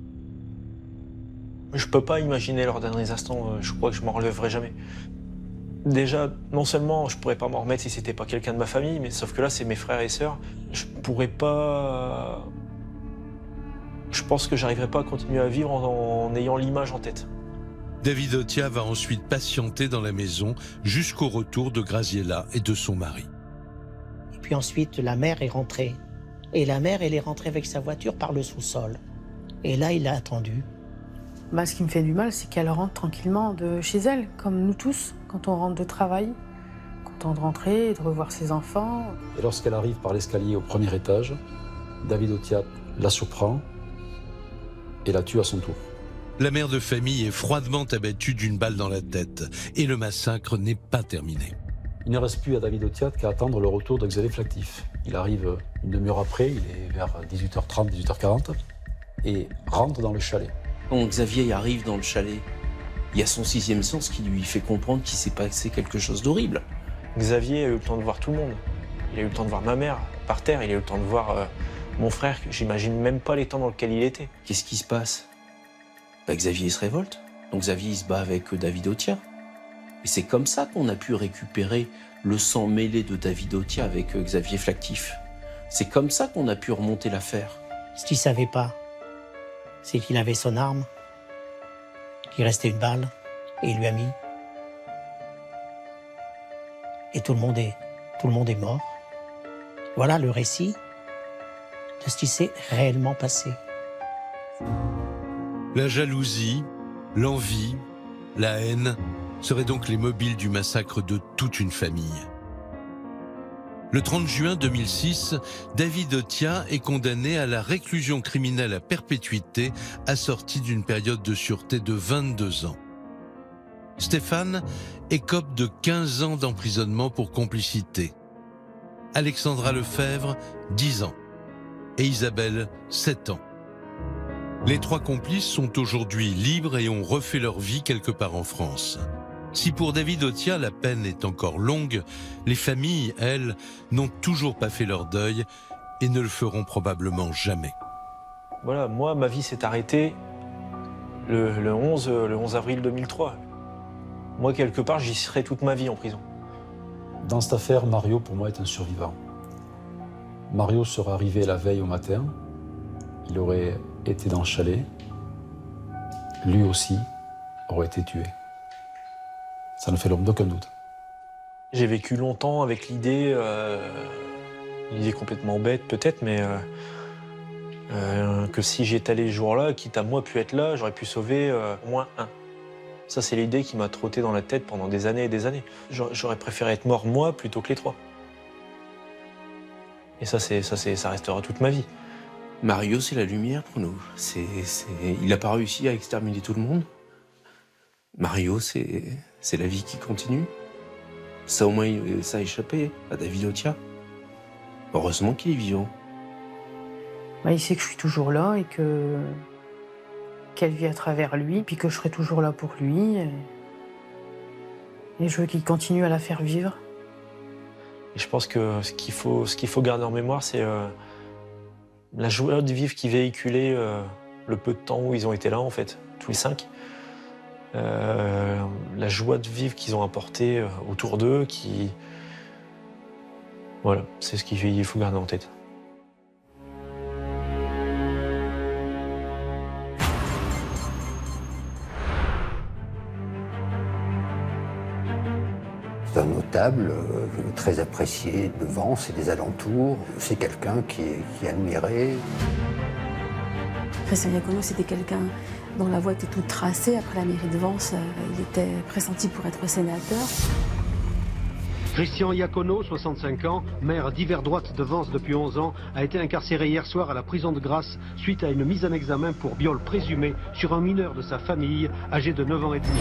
Je peux pas imaginer leurs derniers instants, je crois que je m'en relèverai jamais. Déjà, non seulement je pourrais pas m'en remettre si c'était pas quelqu'un de ma famille, mais sauf que là c'est mes frères et sœurs. Je pourrais pas... Je pense que j'arriverai pas à continuer à vivre en ayant l'image en tête. David Otiat va ensuite patienter dans la maison jusqu'au retour de Graziella et de son mari. Puis ensuite, la mère est rentrée. Et la mère, elle est rentrée avec sa voiture par le sous-sol. Et là, il a attendu. Ce qui me fait du mal, c'est qu'elle rentre tranquillement de chez elle, comme nous tous, quand on rentre de travail. Content de rentrer, de revoir ses enfants. Et lorsqu'elle arrive par l'escalier au premier étage, David Otiat la surprend et la tue à son tour. La mère de famille est froidement abattue d'une balle dans la tête et le massacre n'est pas terminé. Il ne reste plus à David Otiat qu'à attendre le retour de Xavier Flactif. Il arrive une demi-heure après, il est vers 18h30, 18h40, et rentre dans le chalet. Quand Xavier arrive dans le chalet, il y a son sixième sens qui lui fait comprendre qu'il s'est passé quelque chose d'horrible. Xavier a eu le temps de voir tout le monde. Il a eu le temps de voir ma mère par terre, il a eu le temps de voir mon frère. J'imagine même pas l'état dans lequel il était. Qu'est-ce qui se passe? Xavier se révolte. Donc Xavier il se bat avec David Otiat. Et c'est comme ça qu'on a pu récupérer le sang mêlé de David Otiat avec Xavier Flactif. C'est comme ça qu'on a pu remonter l'affaire. Ce qu'il ne savait pas, c'est qu'il avait son arme, qu'il restait une balle, et il lui a mis. Et tout le monde est mort. Voilà le récit de ce qui s'est réellement passé. La jalousie, l'envie, la haine seraient donc les mobiles du massacre de toute une famille. Le 30 juin 2006, David Otiat est condamné à la réclusion criminelle à perpétuité assortie d'une période de sûreté de 22 ans. Stéphane écope de 15 ans d'emprisonnement pour complicité. Alexandra Lefebvre, 10 ans. Et Isabelle, 7 ans. Les trois complices sont aujourd'hui libres et ont refait leur vie quelque part en France. Si pour David Otiat, la peine est encore longue, les familles, elles, n'ont toujours pas fait leur deuil et ne le feront probablement jamais. Voilà, moi, ma vie s'est arrêtée le 11 avril 2003. Moi, quelque part, j'y serai toute ma vie en prison. Dans cette affaire, Mario, pour moi, est un survivant. Mario serait arrivé la veille au matin. Il aurait été dans le chalet. Lui aussi aurait été tué. Ça ne fait l'homme d'aucun doute. J'ai vécu longtemps avec l'idée complètement bête peut-être, mais que si j'étais allé ce jour-là, quitte à moi pu être là, j'aurais pu sauver au moins un. Ça, c'est l'idée qui m'a trotté dans la tête pendant des années et des années. J'aurais préféré être mort moi plutôt que les trois. Et ça restera toute ma vie. Mario, c'est la lumière pour nous. Il n'a pas réussi à exterminer tout le monde. Mario, c'est la vie qui continue. Ça, au moins, ça a échappé à David Otiat. Heureusement qu'il est vivant. Il sait que je suis toujours là et qu'elle vit à travers lui, puis que je serai toujours là pour lui. Et je veux qu'il continue à la faire vivre. Et je pense que ce qu'il faut garder en mémoire, c'est la joie de vivre qui véhiculait le peu de temps où ils ont été là, en fait, tous les 5. La joie de vivre qu'ils ont apporté autour d'eux, Voilà, c'est ce qu'il faut garder en tête. C'est un notable très apprécié de Vence et des alentours. C'est quelqu'un qui est admiré. Christian Iacono, c'était quelqu'un dont la voie était toute tracée. Après la mairie de Vence, il était pressenti pour être sénateur. Christian Iacono, 65 ans, maire d'hiver droite de Vence depuis 11 ans, a été incarcéré hier soir à la prison de Grasse suite à une mise en examen pour viol présumé sur un mineur de sa famille, âgé de 9 ans et demi.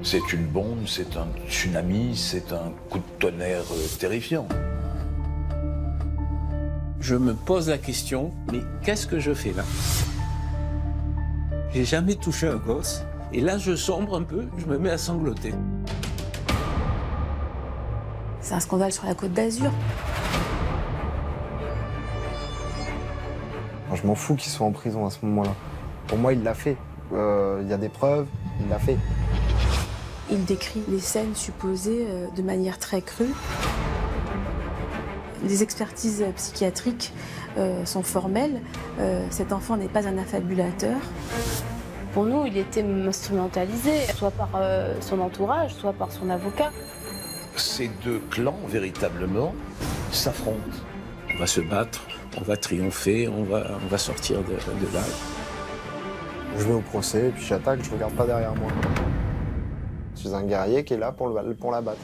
C'est une bombe, c'est un tsunami, c'est un coup de tonnerre terrifiant. Je me pose la question, mais qu'est-ce que je fais là? J'ai jamais touché un gosse, et là je sombre un peu, je me mets à sangloter. C'est un scandale sur la Côte d'Azur. Je m'en fous qu'il soit en prison à ce moment-là. Pour moi, il l'a fait. Il y a des preuves, il l'a fait. Il décrit les scènes supposées de manière très crue. Les expertises psychiatriques sont formelles. Cet enfant n'est pas un affabulateur. Pour nous, il était instrumentalisé, soit par son entourage, soit par son avocat. ces deux clans, véritablement, s'affrontent. On va se battre, on va triompher, on va sortir de là. Je vais au procès, et puis j'attaque, je regarde pas derrière moi. Je suis un guerrier qui est là pour la battre.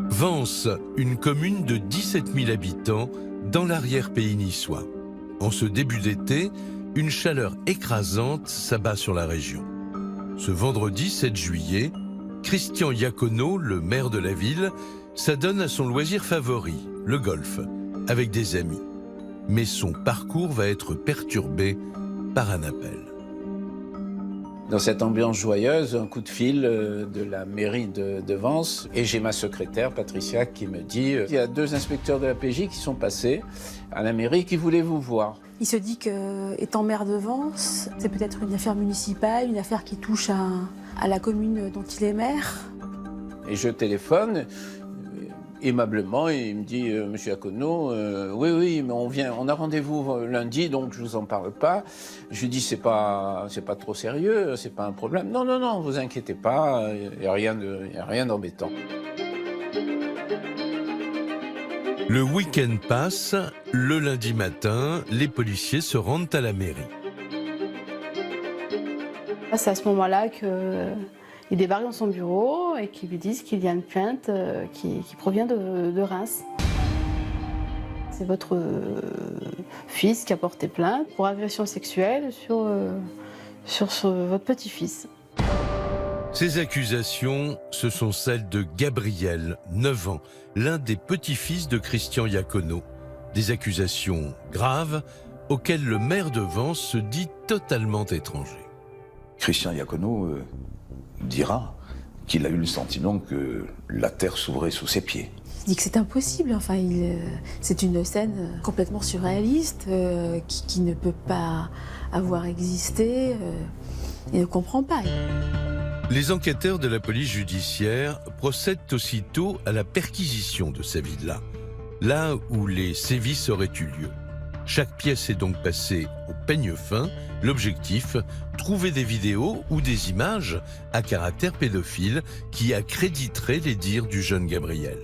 Vence, une commune de 17 000 habitants dans l'arrière-pays niçois. En ce début d'été, une chaleur écrasante s'abat sur la région. Ce vendredi 7 juillet, Christian Iacono, le maire de la ville, s'adonne à son loisir favori, le golf, avec des amis. Mais son parcours va être perturbé par un appel. Dans cette ambiance joyeuse, un coup de fil de la mairie de Vence, et j'ai ma secrétaire, Patricia, qui me dit il y a 2 inspecteurs de la PJ qui sont passés à la mairie qui voulaient vous voir. Il se dit qu'étant maire de Vence, c'est peut-être une affaire municipale, une affaire qui touche à la commune dont il est maire. Et je téléphone aimablement et il me dit Monsieur Iacono, oui, mais on a rendez-vous lundi, donc je vous en parle pas. Je lui dis c'est pas trop sérieux, c'est pas un problème. Non, vous inquiétez pas, il y a rien d'embêtant. Le week-end passe, le lundi matin, les policiers se rendent à la mairie. C'est à ce moment-là qu'ils débarquent dans son bureau et qu'ils lui disent qu'il y a une plainte qui provient de Reims. C'est votre fils qui a porté plainte pour agression sexuelle sur votre petit-fils. Ces accusations, ce sont celles de Gabriel, 9 ans, l'un des petits-fils de Christian Iacono. Des accusations graves auxquelles le maire de Vence se dit totalement étranger. Christian Iacono dira qu'il a eu le sentiment que la terre s'ouvrait sous ses pieds. Il dit que c'est impossible, c'est une scène complètement surréaliste qui ne peut pas avoir existé. Il ne comprend pas. Les enquêteurs de la police judiciaire procèdent aussitôt à la perquisition de sa villa, là où les sévices auraient eu lieu. Chaque pièce est donc passée au peigne fin. L'objectif, trouver des vidéos ou des images à caractère pédophile qui accréditeraient les dires du jeune Gabriel.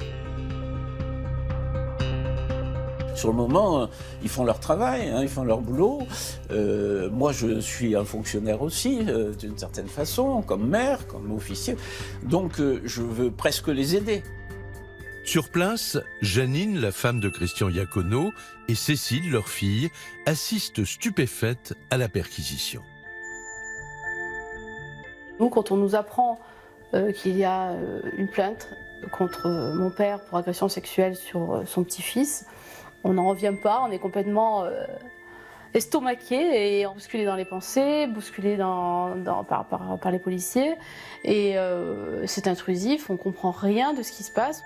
Sur le moment, ils font leur travail, ils font leur boulot. Moi, je suis un fonctionnaire aussi, d'une certaine façon, comme maire, comme officier. Donc, je veux presque les aider. Sur place, Janine, la femme de Christian Iacono, et Cécile, leur fille, assistent stupéfaites à la perquisition. Nous, quand on nous apprend qu'il y a une plainte contre mon père pour agression sexuelle sur son petit-fils, on n'en revient pas, on est complètement estomaqué et bousculé dans les pensées, bousculé par les policiers. Et c'est intrusif, on ne comprend rien de ce qui se passe.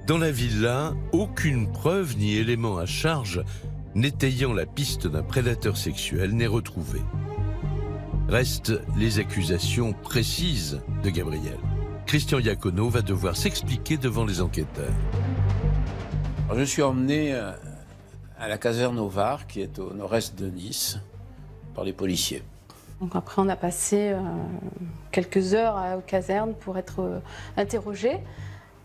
Dans la villa, aucune preuve ni élément à charge n'étayant la piste d'un prédateur sexuel n'est retrouvée. Restent les accusations précises de Gabriel. Christian Iacono va devoir s'expliquer devant les enquêteurs. Alors, je suis emmené à la caserne au Var, qui est au nord-est de Nice, par les policiers. Donc après, on a passé quelques heures aux casernes pour être interrogés.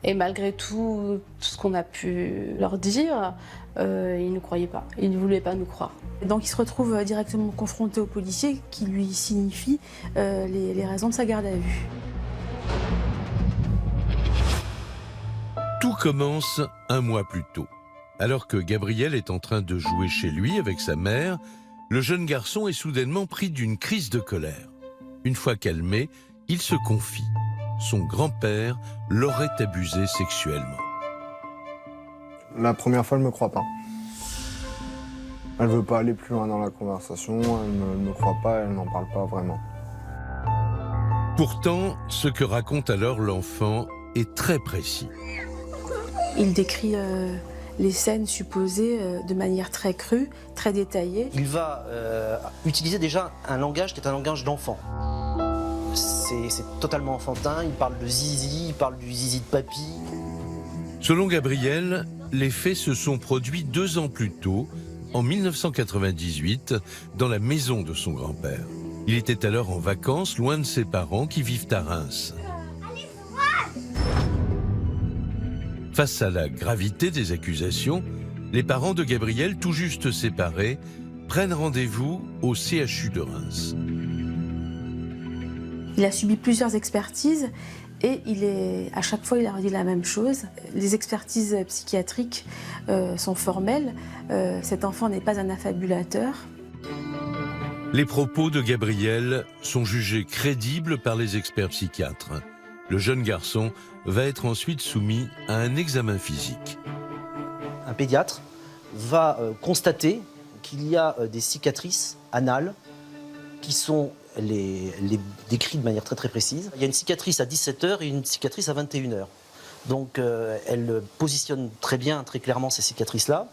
Et malgré tout ce qu'on a pu leur dire, ils ne nous croyaient pas. Ils ne voulaient pas nous croire. Et donc il se retrouve directement confronté aux policiers qui lui signifient les raisons de sa garde à vue. Tout commence un mois plus tôt. Alors que Gabriel est en train de jouer chez lui avec sa mère, le jeune garçon est soudainement pris d'une crise de colère. Une fois calmé, il se confie. Son grand-père l'aurait abusé sexuellement. La première fois, elle ne me croit pas. Elle ne veut pas aller plus loin dans la conversation, elle ne me croit pas, elle n'en parle pas vraiment. Pourtant, ce que raconte alors l'enfant est très précis. Il décrit les scènes supposées de manière très crue, très détaillée. Il va utiliser déjà un langage qui est un langage d'enfant. C'est totalement enfantin, il parle de zizi, il parle du zizi de papy. Selon Gabriel, les faits se sont produits 2 ans plus tôt, en 1998 dans la maison de son grand-père. Il était alors en vacances, loin de ses parents qui vivent à Reims. Face à la gravité des accusations, les parents de Gabriel, tout juste séparés, prennent rendez-vous au CHU de Reims. Il a subi plusieurs expertises et à chaque fois, il a redit la même chose. Les expertises psychiatriques sont formelles. Cet enfant n'est pas un affabulateur. Les propos de Gabriel sont jugés crédibles par les experts psychiatres. Le jeune garçon va être ensuite soumis à un examen physique. Un pédiatre va constater qu'il y a des cicatrices anales qui sont décrites de manière très très précise. Il y a une cicatrice à 17h et une cicatrice à 21h. Donc elle positionne très bien, très clairement ces cicatrices-là.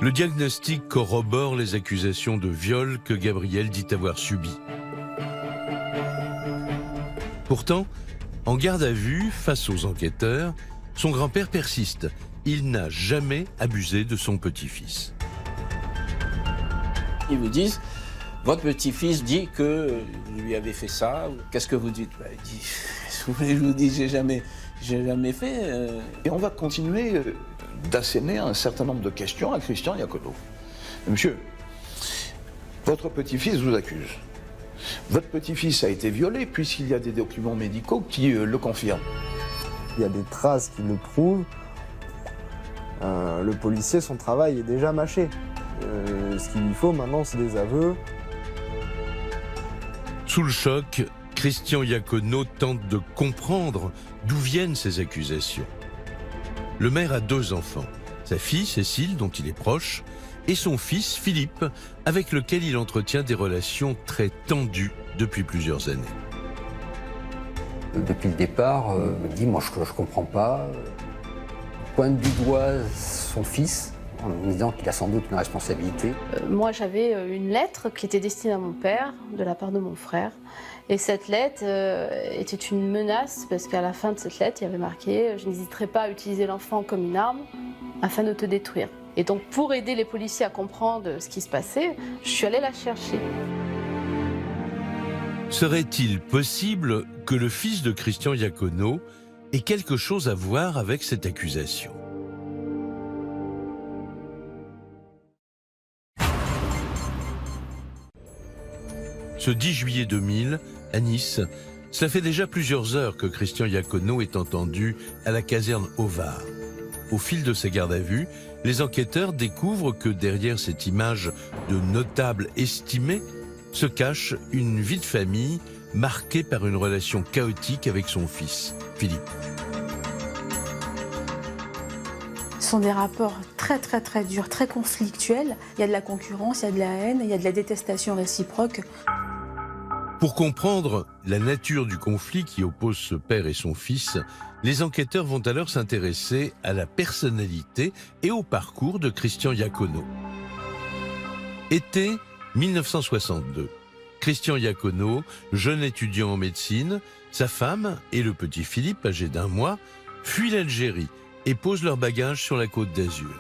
Le diagnostic corrobore les accusations de viol que Gabriel dit avoir subies. Pourtant, en garde à vue, face aux enquêteurs, son grand-père persiste. Il n'a jamais abusé de son petit-fils. Ils vous disent, votre petit-fils dit que vous lui avez fait ça. Qu'est-ce que vous dites? Il dit, vous voulez que je vous dise, j'ai jamais fait. Et on va continuer d'asséner un certain nombre de questions à Christian Iacono. Monsieur, votre petit-fils vous accuse. Votre petit-fils a été violé puisqu'il y a des documents médicaux qui le confirment. Il y a des traces qui le prouvent. Le policier, son travail est déjà mâché. Ce qu'il lui faut maintenant, c'est des aveux. Sous le choc, Christian Iacono tente de comprendre d'où viennent ces accusations. Le maire a 2 enfants, sa fille Cécile, dont il est proche, et son fils Philippe, avec lequel il entretient des relations très tendues depuis plusieurs années. Depuis le départ, il me dit, moi je ne comprends pas. Pointe du doigt son fils, en me disant qu'il a sans doute une responsabilité. Moi, j'avais une lettre qui était destinée à mon père, de la part de mon frère. Et cette lettre était une menace, parce qu'à la fin de cette lettre, il y avait marqué « Je n'hésiterai pas à utiliser l'enfant comme une arme afin de te détruire ». Et donc, pour aider les policiers à comprendre ce qui se passait, je suis allée la chercher. Serait-il possible que le fils de Christian Iacono ait quelque chose à voir avec cette accusation? Ce 10 juillet 2000, à Nice, cela fait déjà plusieurs heures que Christian Iacono est entendu à la caserne Au Var. Au fil de ses gardes à vue, les enquêteurs découvrent que derrière cette image de notable estimé se cache une vie de famille marquée par une relation chaotique avec son fils, Philippe. Ce sont des rapports très durs, très conflictuels. Il y a de la concurrence, il y a de la haine, il y a de la détestation réciproque. Pour comprendre la nature du conflit qui oppose ce père et son fils, les enquêteurs vont alors s'intéresser à la personnalité et au parcours de Christian Iacono. Été 1962. Christian Iacono, jeune étudiant en médecine, sa femme et le petit Philippe, âgé d'1 mois, fuient l'Algérie et posent leurs bagages sur la Côte d'Azur.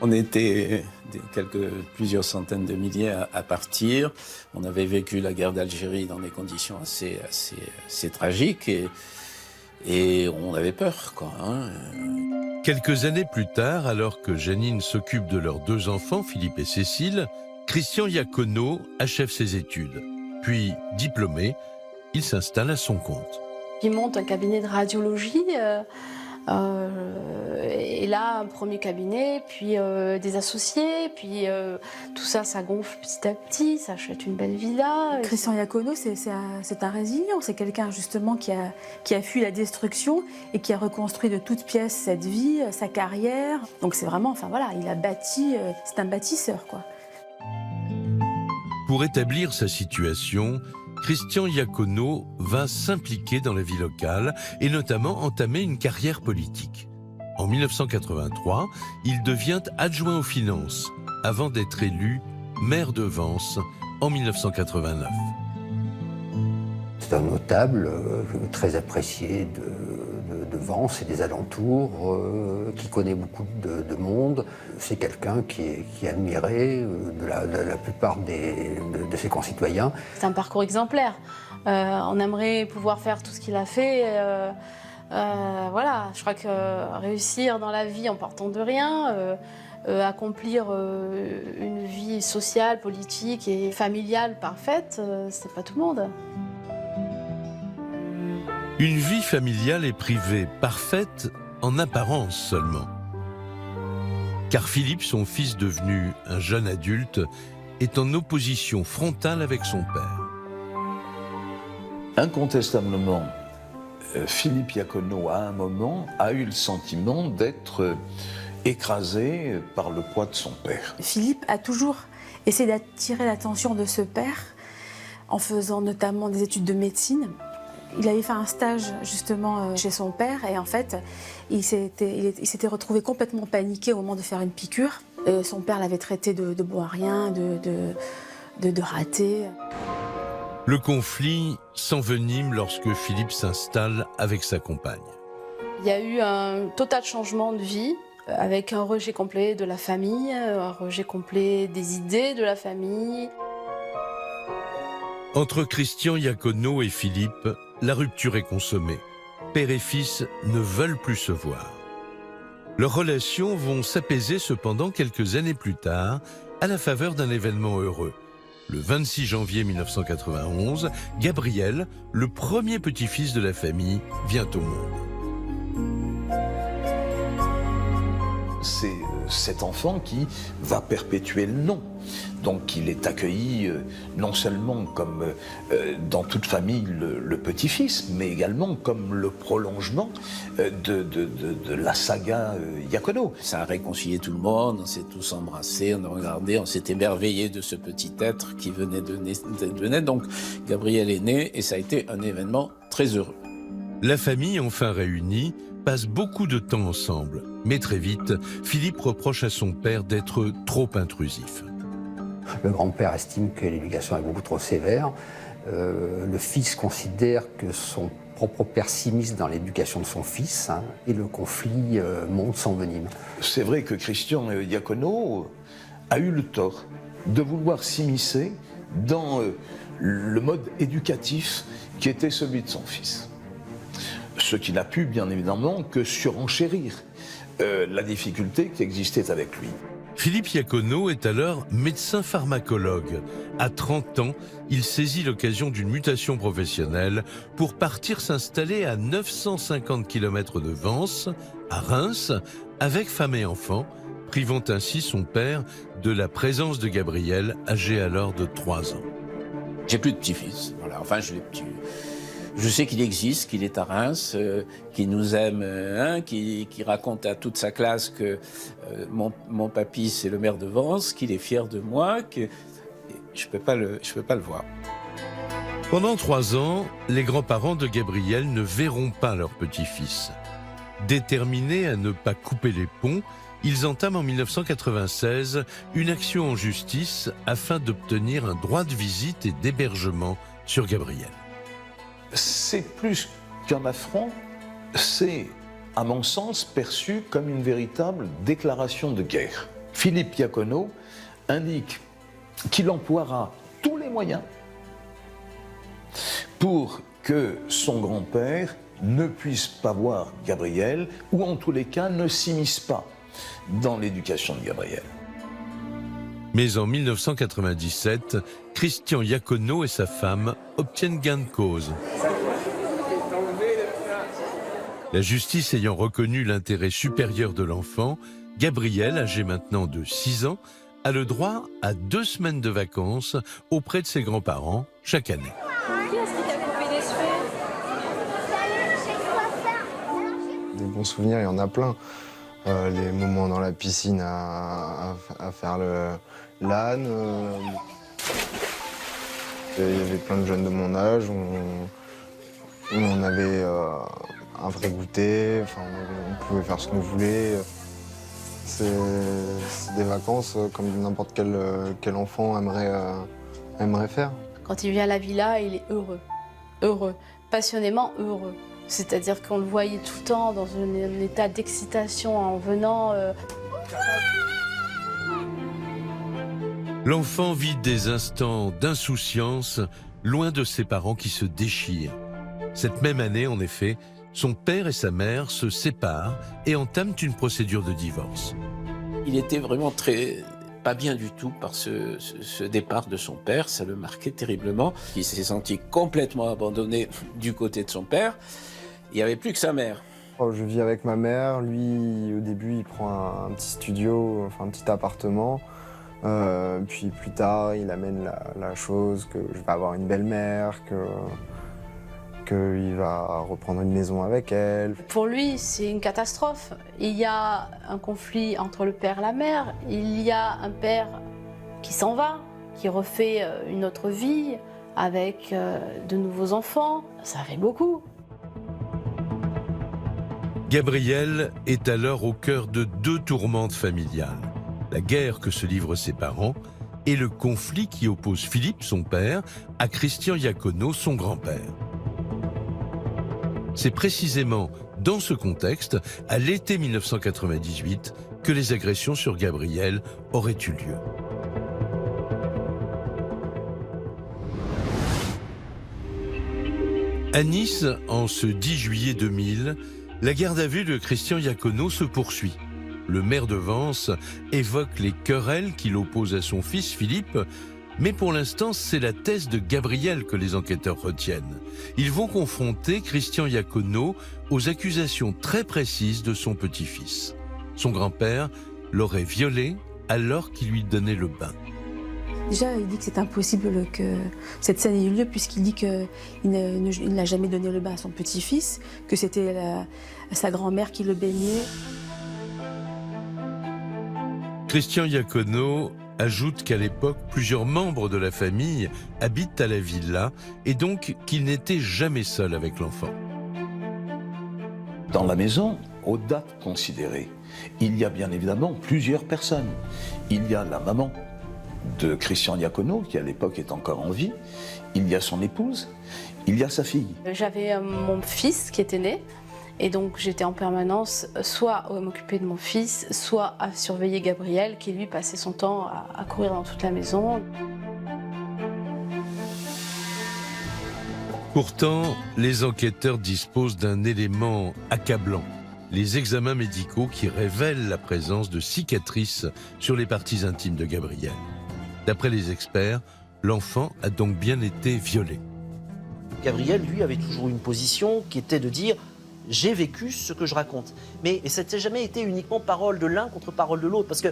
On était plusieurs centaines de milliers à partir. On avait vécu la guerre d'Algérie dans des conditions assez tragiques et on avait peur, quoi. Quelques années plus tard, alors que Janine s'occupe de leurs 2 enfants, Philippe et Cécile, Christian Iacono achève ses études. Puis, diplômé, il s'installe à son compte. Il monte un cabinet de radiologie. Et là, un premier cabinet, puis des associés, puis tout ça, ça gonfle petit à petit, ça achète une belle villa. Christian Iacono, c'est un résilient, c'est quelqu'un justement qui a fui la destruction et qui a reconstruit de toutes pièces cette vie, sa carrière. Donc c'est vraiment, enfin voilà, il a bâti, c'est un bâtisseur, quoi. Pour établir sa situation, Christian Iacono va s'impliquer dans la vie locale et notamment entamer une carrière politique. En 1983, il devient adjoint aux finances avant d'être élu maire de Vence en 1989. C'est un notable très apprécié de Vence et des alentours, qui connaît beaucoup de monde. C'est quelqu'un qui est admiré de la plupart de ses concitoyens. C'est un parcours exemplaire. On aimerait pouvoir faire tout ce qu'il a fait. Voilà, je crois que réussir dans la vie en partant de rien, accomplir une vie sociale, politique et familiale parfaite, c'est pas tout le monde. Une vie familiale et privée parfaite en apparence seulement. Car Philippe, son fils devenu un jeune adulte, est en opposition frontale avec son père. Incontestablement, Philippe Iacono, à un moment, a eu le sentiment d'être écrasé par le poids de son père. Philippe a toujours essayé d'attirer l'attention de ce père en faisant notamment des études de médecine. Il avait fait un stage justement chez son père et en fait, il s'était retrouvé complètement paniqué au moment de faire une piqûre. Et son père l'avait traité de bon à rien, de raté. Le conflit s'envenime lorsque Philippe s'installe avec sa compagne. Il y a eu un total changement de vie, avec un rejet complet de la famille, un rejet complet des idées de la famille. Entre Christian Iacono et Philippe, la rupture est consommée. Père et fils ne veulent plus se voir. Leurs relations vont s'apaiser cependant quelques années plus tard, à la faveur d'un événement heureux. Le 26 janvier 1991, Gabriel, le premier petit-fils de la famille, vient au monde. C'est cet enfant qui va perpétuer le nom. Donc il est accueilli non seulement comme dans toute famille le petit-fils, mais également comme le prolongement de la saga Iacono. Ça a réconcilié tout le monde, on s'est tous embrassés, on a regardé, on s'est émerveillé de ce petit être qui venait de naître. Donc Gabriel est né et ça a été un événement très heureux. La famille, enfin réunie, passe beaucoup de temps ensemble. Mais très vite, Philippe reproche à son père d'être trop intrusif. Le grand-père estime que l'éducation est beaucoup trop sévère. Le fils considère que son propre père s'immisce dans l'éducation de son fils, et le conflit monte, s'envenime. C'est vrai que Christian Iacono a eu le tort de vouloir s'immiscer dans le mode éducatif qui était celui de son fils. Ce qui n'a pu, bien évidemment, que surenchérir la difficulté qui existait avec lui. Philippe Iacono est alors médecin pharmacologue. À 30 ans, il saisit l'occasion d'une mutation professionnelle pour partir s'installer à 950 km de Vence, à Reims, avec femme et enfants, privant ainsi son père de la présence de Gabriel, âgé alors de 3 ans. J'ai plus de petit-fils, voilà. Enfin, je sais qu'il existe, qu'il est à Reims, qu'il nous aime, qui raconte à toute sa classe que mon papy c'est le maire de Vence, qu'il est fier de moi, que je peux pas le voir. Pendant 3 ans, les grands-parents de Gabriel ne verront pas leur petit-fils. Déterminés à ne pas couper les ponts, ils entament en 1996 une action en justice afin d'obtenir un droit de visite et d'hébergement sur Gabriel. C'est plus qu'un affront, c'est, à mon sens, perçu comme une véritable déclaration de guerre. Philippe Iacono indique qu'il emploiera tous les moyens pour que son grand-père ne puisse pas voir Gabriel, ou en tous les cas ne s'immisce pas dans l'éducation de Gabriel. Mais en 1997, Christian Iacono et sa femme obtiennent gain de cause. La justice ayant reconnu l'intérêt supérieur de l'enfant, Gabriel, âgé maintenant de 6 ans, a le droit à 2 semaines de vacances auprès de ses grands-parents chaque année. Qui est-ce qui t'a coupé les cheveux? Des bons souvenirs, il y en a plein. Les moments dans la piscine à faire l'âne. Il y avait plein de jeunes de mon âge. On avait un vrai goûter. Enfin, on pouvait faire ce qu'on voulait. C'est des vacances comme n'importe quel enfant aimerait faire. Quand il vient à la villa, il est heureux. Heureux. Passionnément heureux. C'est-à-dire qu'on le voyait tout le temps dans un état d'excitation en venant. L'enfant vit des instants d'insouciance, loin de ses parents qui se déchirent. Cette même année, en effet, son père et sa mère se séparent et entament une procédure de divorce. Il était vraiment pas bien du tout par ce départ de son père, ça le marquait terriblement. Il s'est senti complètement abandonné du côté de son père. Il n'y avait plus que sa mère. Je vis avec ma mère, lui au début il prend un petit studio, enfin un petit appartement. Puis plus tard il amène la chose que je vais avoir une belle-mère, qu'il va reprendre une maison avec elle. Pour lui, c'est une catastrophe. Il y a un conflit entre le père et la mère. Il y a un père qui s'en va, qui refait une autre vie avec de nouveaux enfants. Ça fait beaucoup. Gabriel est alors au cœur de deux tourmentes familiales. La guerre que se livrent ses parents et le conflit qui oppose Philippe, son père, à Christian Iacono, son grand-père. C'est précisément dans ce contexte, à l'été 1998, que les agressions sur Gabriel auraient eu lieu. À Nice, en ce 10 juillet 2000, la garde à vue de Christian Iacono se poursuit. Le maire de Vence évoque les querelles qu'il oppose à son fils Philippe, mais pour l'instant, c'est la thèse de Gabriel que les enquêteurs retiennent. Ils vont confronter Christian Iacono aux accusations très précises de son petit-fils. Son grand-père l'aurait violé alors qu'il lui donnait le bain. Déjà, il dit que c'est impossible que cette scène ait eu lieu puisqu'il dit qu'il n'a jamais donné le bain à son petit-fils, que c'était sa grand-mère qui le baignait. Christian Iacono ajoute qu'à l'époque, plusieurs membres de la famille habitent à la villa et donc qu'il n'était jamais seul avec l'enfant. Dans la maison, aux dates considérées, il y a bien évidemment plusieurs personnes. Il y a la maman de Christian Iacono, qui à l'époque est encore en vie, il y a son épouse, il y a sa fille. J'avais mon fils qui était né, et donc j'étais en permanence soit à m'occuper de mon fils, soit à surveiller Gabriel, qui lui passait son temps à courir dans toute la maison. Pourtant, les enquêteurs disposent d'un élément accablant. Les examens médicaux qui révèlent la présence de cicatrices sur les parties intimes de Gabriel. D'après les experts, l'enfant a donc bien été violé. Gabriel, lui, avait toujours une position qui était de dire « j'ai vécu ce que je raconte ». Mais ça n'a jamais été uniquement parole de l'un contre parole de l'autre, parce que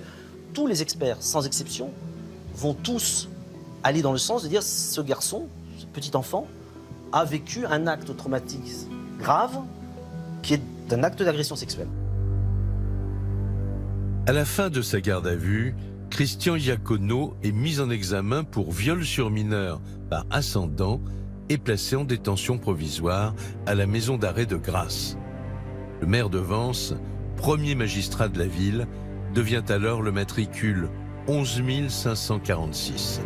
tous les experts, sans exception, vont tous aller dans le sens de dire « ce garçon, ce petit enfant, a vécu un acte traumatique grave qui est un acte d'agression sexuelle ». À la fin de sa garde à vue, Christian Iacono est mis en examen pour viol sur mineur par ascendant et placé en détention provisoire à la maison d'arrêt de Grasse. Le maire de Vence, premier magistrat de la ville, devient alors le matricule 11 546.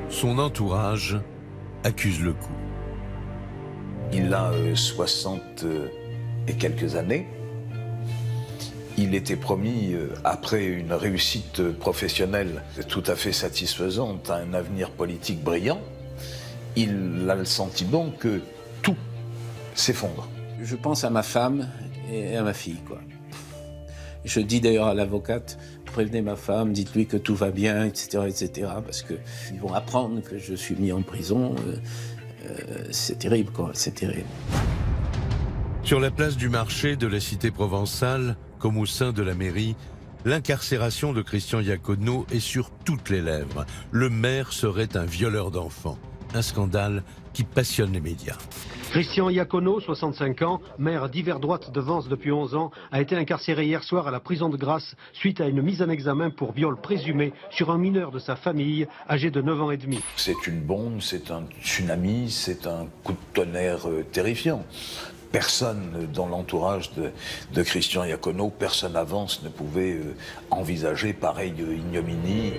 Son entourage accuse le coup. Il a 60 et quelques années. Il était promis, après une réussite professionnelle tout à fait satisfaisante, un avenir politique brillant. Il a le sentiment que tout s'effondre. Je pense à ma femme et à ma fille, quoi. Je dis d'ailleurs à l'avocate, prévenez ma femme, dites-lui que tout va bien, etc., etc., parce qu'ils vont apprendre que je suis mis en prison. C'est terrible, quoi, c'est terrible. Sur la place du marché de la cité provençale, comme au sein de la mairie, l'incarcération de Christian Iacono est sur toutes les lèvres. Le maire serait un violeur d'enfants. Un scandale qui passionne les médias. Christian Iacono, 65 ans, maire d'Yverdroite de Vence depuis 11 ans, a été incarcéré hier soir à la prison de Grasse suite à une mise en examen pour viol présumé sur un mineur de sa famille, âgé de 9 ans et demi. C'est une bombe, c'est un tsunami, c'est un coup de tonnerre terrifiant. Personne dans l'entourage de Christian Iacono, personne à Vence ne pouvait envisager pareille ignominie.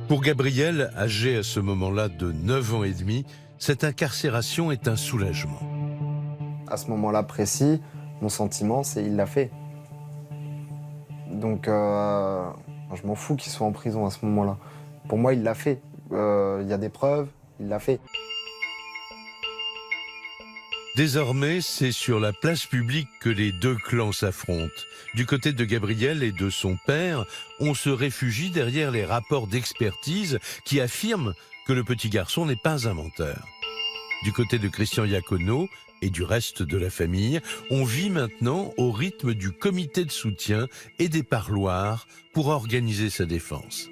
Pour Gabriel, âgé à ce moment-là de 9 ans et demi, cette incarcération est un soulagement. À ce moment-là précis, mon sentiment, c'est il l'a fait. Donc, je m'en fous qu'il soit en prison à ce moment-là. Pour moi, il l'a fait. Il y a des preuves, il l'a fait. Désormais, c'est sur la place publique que les deux clans s'affrontent. Du côté de Gabriel et de son père, on se réfugie derrière les rapports d'expertise qui affirment que le petit garçon n'est pas un menteur. Du côté de Christian Iacono et du reste de la famille, on vit maintenant au rythme du comité de soutien et des parloirs pour organiser sa défense.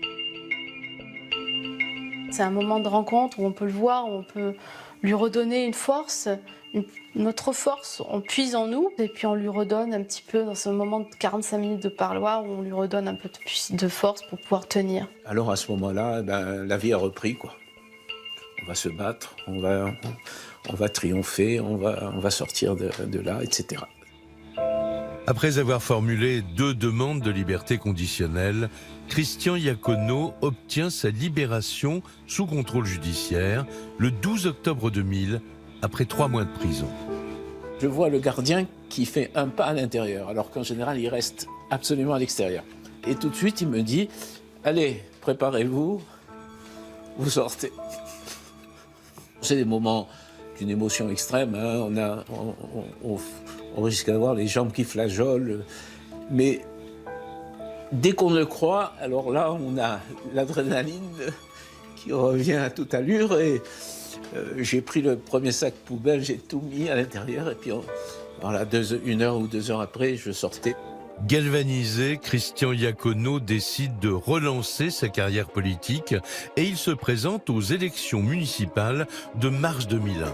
C'est un moment de rencontre où on peut le voir, où on peut lui redonner une force, notre force, on puise en nous et puis on lui redonne un petit peu dans ce moment de 45 minutes de parloir où on lui redonne un peu de force pour pouvoir tenir. Alors à ce moment-là, la vie a repris, quoi. On va se battre, on va triompher, on va sortir de là, etc. Après avoir formulé 2 demandes de liberté conditionnelle, Christian Iacono obtient sa libération sous contrôle judiciaire le 12 octobre 2000, après 3 mois de prison. Je vois le gardien qui fait un pas à l'intérieur, alors qu'en général, il reste absolument à l'extérieur. Et tout de suite, il me dit « Allez, préparez-vous, vous sortez ». C'est des moments d'une émotion extrême, hein. On risque d'avoir les jambes qui flageolent, mais dès qu'on le croit, alors là, on a l'adrénaline qui revient à toute allure et j'ai pris le premier sac poubelle, j'ai tout mis à l'intérieur et puis voilà, 1 heure ou 2 heures après, je sortais. Galvanisé, Christian Iacono décide de relancer sa carrière politique et il se présente aux élections municipales de mars 2001.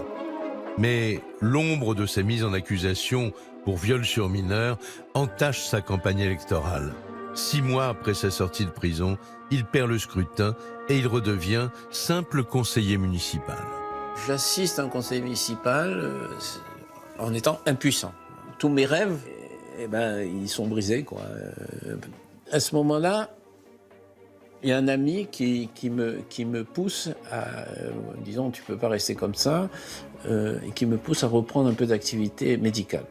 Mais l'ombre de sa mise en accusation pour viol sur mineur entache sa campagne électorale. 6 mois après sa sortie de prison, il perd le scrutin et il redevient simple conseiller municipal. J'assiste à un conseil municipal en étant impuissant. Tous mes rêves, ils sont brisés, quoi. À ce moment-là, il y a un ami qui me pousse à, disons, tu peux pas rester comme ça, et qui me pousse à reprendre un peu d'activité médicale.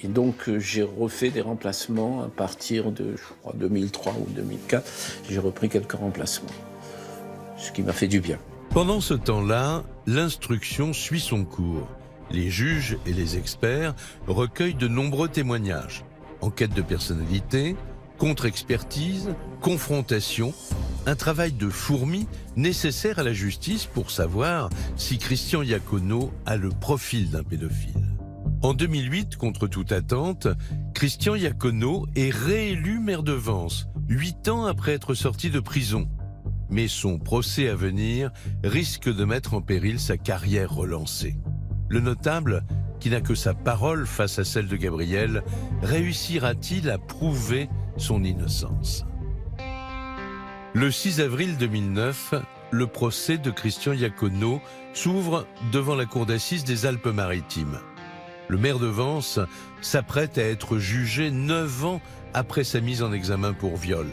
Et donc, j'ai refait des remplacements à partir de, je crois, 2003 ou 2004. J'ai repris quelques remplacements, ce qui m'a fait du bien. Pendant ce temps-là, l'instruction suit son cours. Les juges et les experts recueillent de nombreux témoignages. Enquête de personnalité, contre-expertise, confrontation, un travail de fourmi nécessaire à la justice pour savoir si Christian Iacono a le profil d'un pédophile. En 2008, contre toute attente, Christian Iacono est réélu maire de Vence, 8 ans après être sorti de prison. Mais son procès à venir risque de mettre en péril sa carrière relancée. Le notable, qui n'a que sa parole face à celle de Gabriel, réussira-t-il à prouver son innocence? Le 6 avril 2009, le procès de Christian Iacono s'ouvre devant la cour d'assises des Alpes-Maritimes. Le maire de Vence s'apprête à être jugé 9 ans après sa mise en examen pour viol.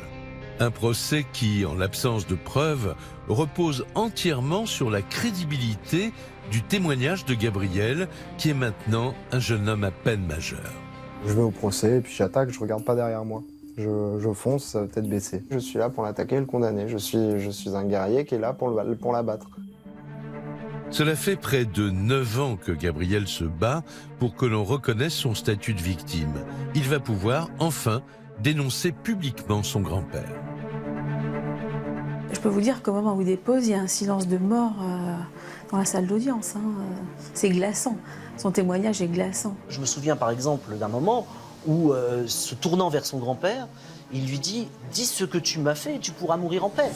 Un procès qui, en l'absence de preuves, repose entièrement sur la crédibilité du témoignage de Gabriel, qui est maintenant un jeune homme à peine majeur. Je vais au procès, puis j'attaque, je regarde pas derrière moi. Je fonce tête baissée. Je suis là pour l'attaquer et le condamner. Je suis un guerrier qui est là pour l'abattre. Cela fait près de 9 ans que Gabriel se bat pour que l'on reconnaisse son statut de victime. Il va pouvoir, enfin, dénoncer publiquement son grand-père. Je peux vous dire qu'au moment où il dépose, il y a un silence de mort dans la salle d'audience. C'est glaçant. Son témoignage est glaçant. Je me souviens par exemple d'un moment où, se tournant vers son grand-père, il lui dit « Dis ce que tu m'as fait et tu pourras mourir en paix ».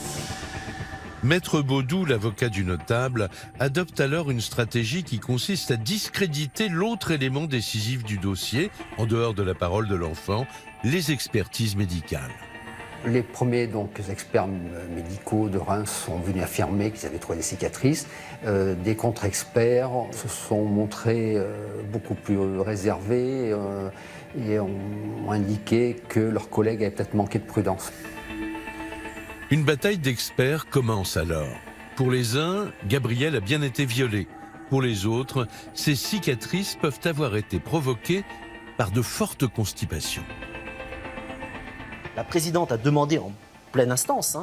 Maître Baudou, l'avocat du notable, adopte alors une stratégie qui consiste à discréditer l'autre élément décisif du dossier, en dehors de la parole de l'enfant, les expertises médicales. Les premiers experts médicaux de Reims sont venus affirmer qu'ils avaient trouvé des cicatrices. Des contre-experts se sont montrés beaucoup plus réservés et ont indiqué que leurs collègues avaient peut-être manqué de prudence. Une bataille d'experts commence alors. Pour les uns, Gabrielle a bien été violée. Pour les autres, ces cicatrices peuvent avoir été provoquées par de fortes constipations. La présidente a demandé en pleine instance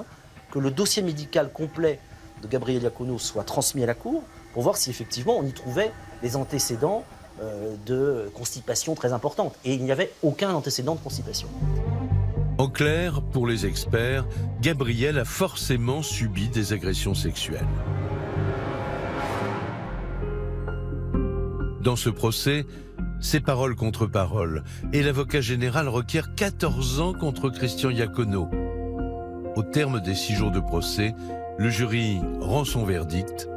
que le dossier médical complet de Gabrielle Iacono soit transmis à la Cour pour voir si effectivement on y trouvait des antécédents de constipation très importantes. Et il n'y avait aucun antécédent de constipation. En clair, pour les experts, Gabrielle a forcément subi des agressions sexuelles. Dans ce procès, c'est parole contre parole, et l'avocat général requiert 14 ans contre Christian Iacono. Au terme des 6 jours de procès, le jury rend son verdict.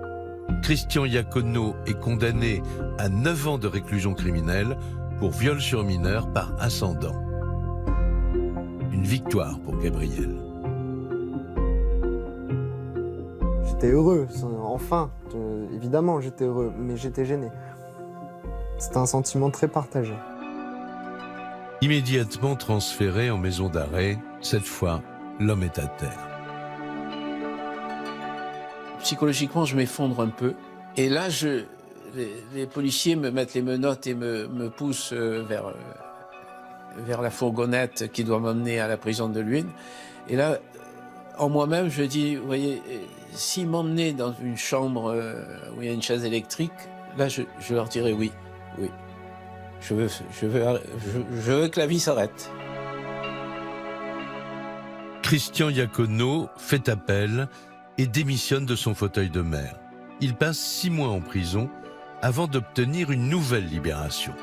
Christian Iacono est condamné à 9 ans de réclusion criminelle pour viol sur mineur par ascendant. Une victoire pour Gabrielle. J'étais heureux, enfin, évidemment j'étais heureux, mais j'étais gêné. C'était un sentiment très partagé. Immédiatement transféré en maison d'arrêt, cette fois, l'homme est à terre. Psychologiquement, je m'effondre un peu. Et là, les policiers me mettent les menottes et me poussent vers la fourgonnette qui doit m'emmener à la prison de Luynes. Et là, en moi-même, je dis, vous voyez, s'ils m'emmenaient dans une chambre où il y a une chaise électrique, là, je leur dirais oui. Oui, je veux que la vie s'arrête. Christian Iacono fait appel et démissionne de son fauteuil de maire. Il passe 6 mois en prison avant d'obtenir une nouvelle libération.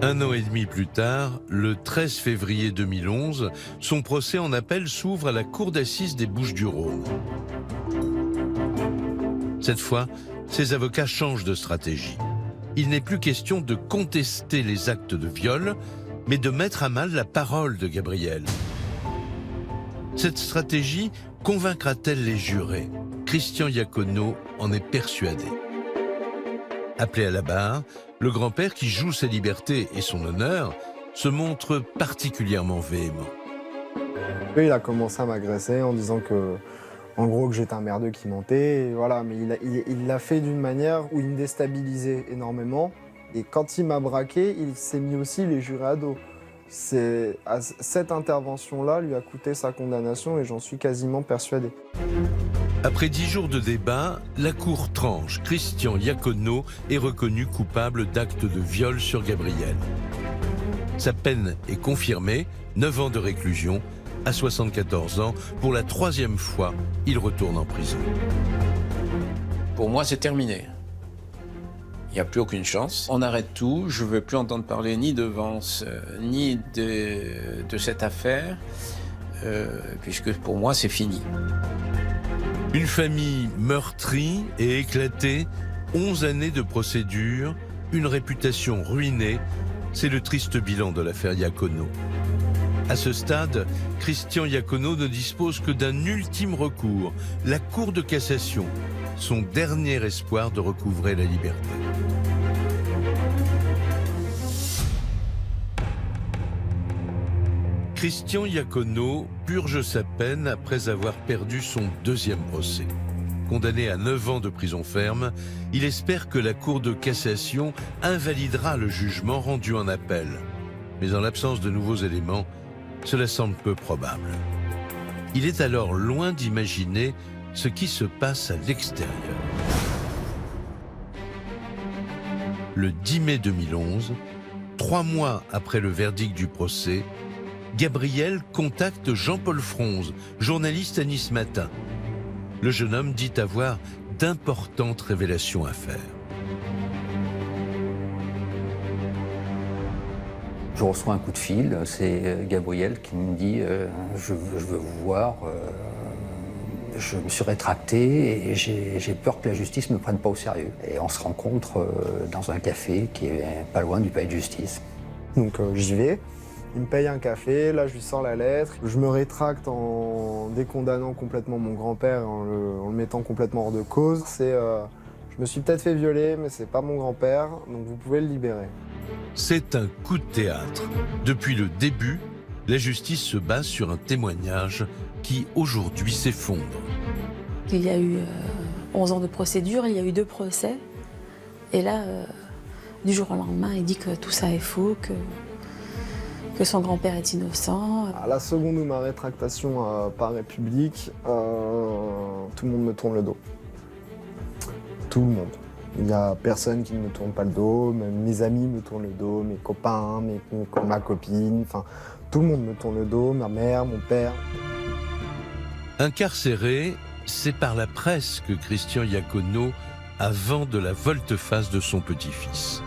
Un an et demi plus tard, le 13 février 2011, son procès en appel s'ouvre à la cour d'assises des Bouches-du-Rhône. Cette fois, ses avocats changent de stratégie. Il n'est plus question de contester les actes de viol, mais de mettre à mal la parole de Gabrielle. Cette stratégie convaincra-t-elle les jurés? Christian Iacono en est persuadé. Appelé à la barre, le grand-père qui joue sa liberté et son honneur se montre particulièrement véhément. Lui, il a commencé à m'agresser en disant que, en gros, que j'étais un merdeux qui mentait, et voilà, mais il l'a fait d'une manière où il me déstabilisait énormément. Et quand il m'a braqué, il s'est mis aussi les jurés à dos. Cette intervention-là lui a coûté sa condamnation et j'en suis quasiment persuadé. Après 10 jours de débat, la Cour tranche. Christian Iacono est reconnu coupable d'actes de viol sur Gabrielle. Sa peine est confirmée, 9 ans de réclusion. À 74 ans, pour la 3e fois, il retourne en prison. Pour moi, c'est terminé. Il n'y a plus aucune chance. On arrête tout. Je ne veux plus entendre parler ni de Vence, ni de cette affaire, puisque pour moi, c'est fini. Une famille meurtrie et éclatée, 11 années de procédure, une réputation ruinée, c'est le triste bilan de l'affaire Iacono. À ce stade, Christian Iacono ne dispose que d'un ultime recours, la Cour de cassation, son dernier espoir de recouvrer la liberté. Christian Iacono purge sa peine après avoir perdu son 2e procès. Condamné à 9 ans de prison ferme, il espère que la Cour de cassation invalidera le jugement rendu en appel. Mais en l'absence de nouveaux éléments, cela semble peu probable. Il est alors loin d'imaginer ce qui se passe à l'extérieur. Le 10 mai 2011, 3 mois après le verdict du procès, Gabrielle contacte Jean-Paul Fronze, journaliste à Nice Matin. Le jeune homme dit avoir d'importantes révélations à faire. Je reçois un coup de fil, c'est Gabrielle qui me dit je veux vous voir, je me suis rétracté et j'ai peur que la justice ne me prenne pas au sérieux. Et on se rencontre dans un café qui est pas loin du palais de justice. Donc j'y vais, il me paye un café, là je lui sors la lettre, je me rétracte en décondamnant complètement mon grand-père, en le mettant complètement hors de cause. Je me suis peut-être fait violer, mais c'est pas mon grand-père, donc vous pouvez le libérer. C'est un coup de théâtre. Depuis le début, La justice se base sur un témoignage qui, aujourd'hui, s'effondre. Il y a eu 11 ans de procédure, il y a eu 2 procès. Et là, du jour au lendemain, il dit que tout ça est faux, que son grand-père est innocent. À la seconde où ma rétractation paraît publique, tout le monde me tourne le dos. Tout le monde. Il n'y a personne qui ne me tourne pas le dos, même mes amis me tournent le dos, mes copains, ma copine, enfin, tout le monde me tourne le dos, ma mère, mon père. Incarcéré, c'est par la presse que Christian Iacono a vent de la volte-face de son petit-fils.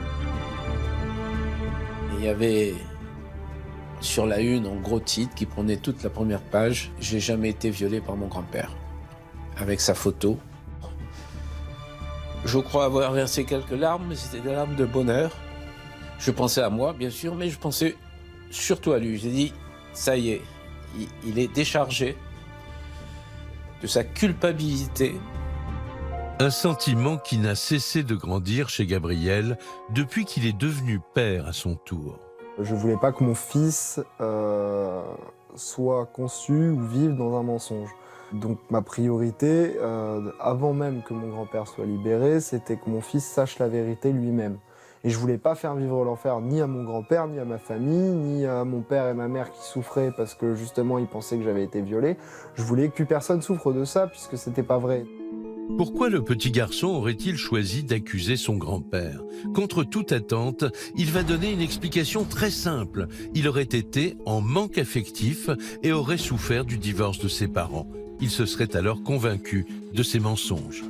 Il y avait sur la une, en gros titre, qui prenait toute la première page, « J'ai jamais été violé par mon grand-père », avec sa photo. Je crois avoir versé quelques larmes, mais c'était des larmes de bonheur. Je pensais à moi, bien sûr, mais je pensais surtout à lui. J'ai dit, ça y est, il est déchargé de sa culpabilité. Un sentiment qui n'a cessé de grandir chez Gabriel depuis qu'il est devenu père à son tour. Je ne voulais pas que mon fils soit conçu ou vive dans un mensonge. Donc ma priorité, avant même que mon grand-père soit libéré, c'était que mon fils sache la vérité lui-même. Et je voulais pas faire vivre l'enfer ni à mon grand-père, ni à ma famille, ni à mon père et ma mère qui souffraient parce que justement ils pensaient que j'avais été violé. Je voulais que plus personne souffre de ça puisque c'était pas vrai. Pourquoi le petit garçon aurait-il choisi d'accuser son grand-père? Contre toute attente, il va donner une explication très simple. Il aurait été en manque affectif et aurait souffert du divorce de ses parents. Il se serait alors convaincu de ses mensonges.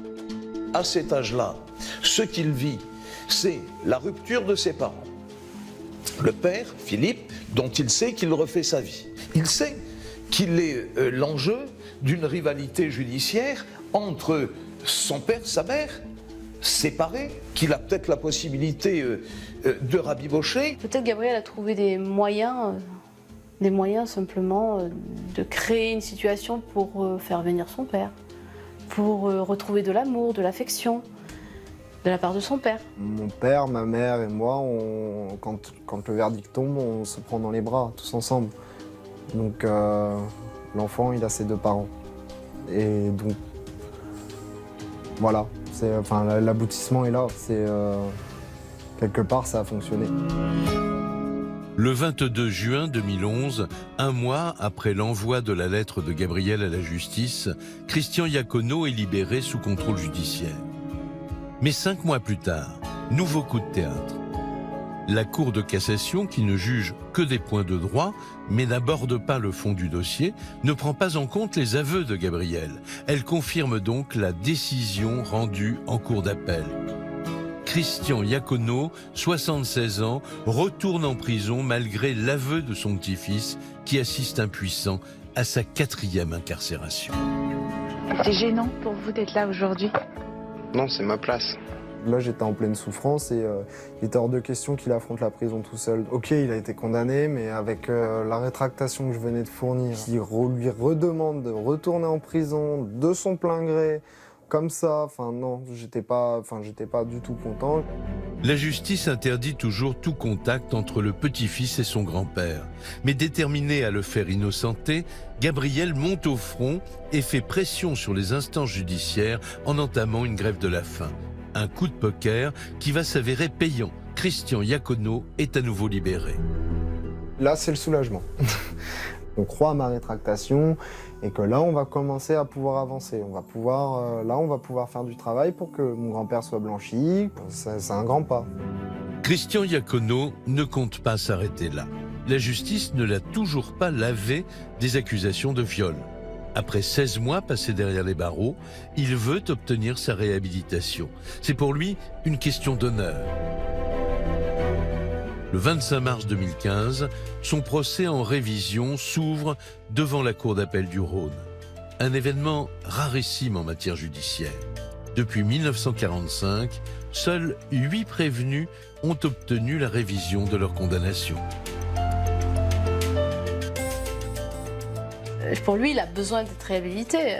À cet âge-là, ce qu'il vit, c'est la rupture de ses parents. Le père, Philippe, dont il sait qu'il refait sa vie. Il sait qu'il est l'enjeu d'une rivalité judiciaire entre son père, sa mère, séparés, qu'il a peut-être la possibilité de rabibocher. Peut-être Gabriel a trouvé des moyens simplement de créer une situation pour faire venir son père, pour retrouver de l'amour, de l'affection de la part de son père. Mon père, ma mère et moi, quand le verdict tombe, on se prend dans les bras, tous ensemble. Donc l'enfant, il a ses 2 parents. Et donc, voilà, l'aboutissement est là. Quelque part, ça a fonctionné. Le 22 juin 2011, un mois après l'envoi de la lettre de Gabriel à la justice, Christian Iacono est libéré sous contrôle judiciaire. Mais 5 mois plus tard, nouveau coup de théâtre. La Cour de cassation, qui ne juge que des points de droit, mais n'aborde pas le fond du dossier, ne prend pas en compte les aveux de Gabriel. Elle confirme donc la décision rendue en cour d'appel. Christian Iacono, 76 ans, retourne en prison malgré l'aveu de son petit-fils qui assiste impuissant à sa 4e incarcération. C'est gênant pour vous d'être là aujourd'hui? Non, c'est ma place. Là, j'étais en pleine souffrance et il était hors de question qu'il affronte la prison tout seul. Ok, il a été condamné, mais avec la rétractation que je venais de fournir, il lui redemande de retourner en prison de son plein gré, comme ça, enfin non, j'étais pas du tout content. La justice interdit toujours tout contact entre le petit-fils et son grand-père. Mais déterminé à le faire innocenter, Gabriel monte au front et fait pression sur les instances judiciaires en entamant une grève de la faim. Un coup de poker qui va s'avérer payant. Christian Iacono est à nouveau libéré. Là, c'est le soulagement. On croit à ma rétractation et que là, on va commencer à pouvoir avancer. On va pouvoir faire du travail pour que mon grand-père soit blanchi. C'est un grand pas. Christian Iacono ne compte pas s'arrêter là. La justice ne l'a toujours pas lavé des accusations de viol. Après 16 mois passés derrière les barreaux, il veut obtenir sa réhabilitation. C'est pour lui une question d'honneur. Le 25 mars 2015, son procès en révision s'ouvre devant la Cour d'appel du Rhône. Un événement rarissime en matière judiciaire. Depuis 1945, seuls 8 prévenus ont obtenu la révision de leur condamnation. Pour lui, il a besoin d'être réhabilité.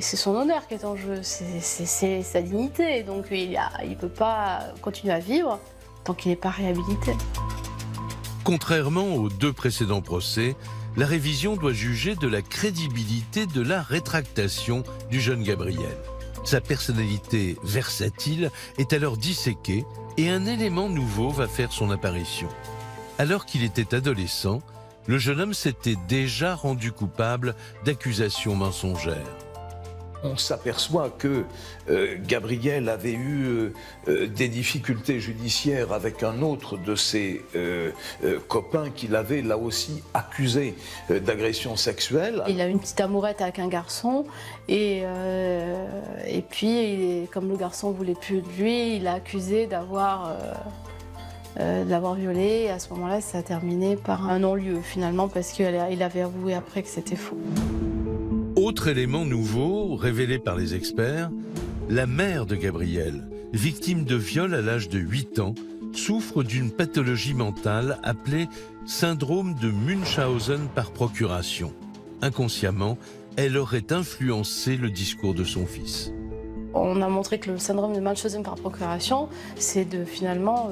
C'est son honneur qui est en jeu, c'est sa dignité. Donc il ne peut pas continuer à vivre tant qu'il n'est pas réhabilité. Contrairement aux 2 précédents procès, la révision doit juger de la crédibilité de la rétractation du jeune Gabriel. Sa personnalité versatile est alors disséquée et un élément nouveau va faire son apparition. Alors qu'il était adolescent, le jeune homme s'était déjà rendu coupable d'accusations mensongères. On s'aperçoit que Gabriel avait eu des difficultés judiciaires avec un autre de ses copains qu'il avait là aussi accusé d'agression sexuelle. Il a une petite amourette avec un garçon et puis comme le garçon voulait plus de lui, il l'a accusé d'avoir violé. Et à ce moment-là, ça a terminé par un non-lieu finalement parce qu'il avait avoué après que c'était faux. Autre élément nouveau, révélé par les experts, la mère de Gabriel, victime de viol à l'âge de 8 ans, souffre d'une pathologie mentale appelée syndrome de Munchausen par procuration. Inconsciemment, elle aurait influencé le discours de son fils. On a montré que le syndrome de Munchausen par procuration, c'est de finalement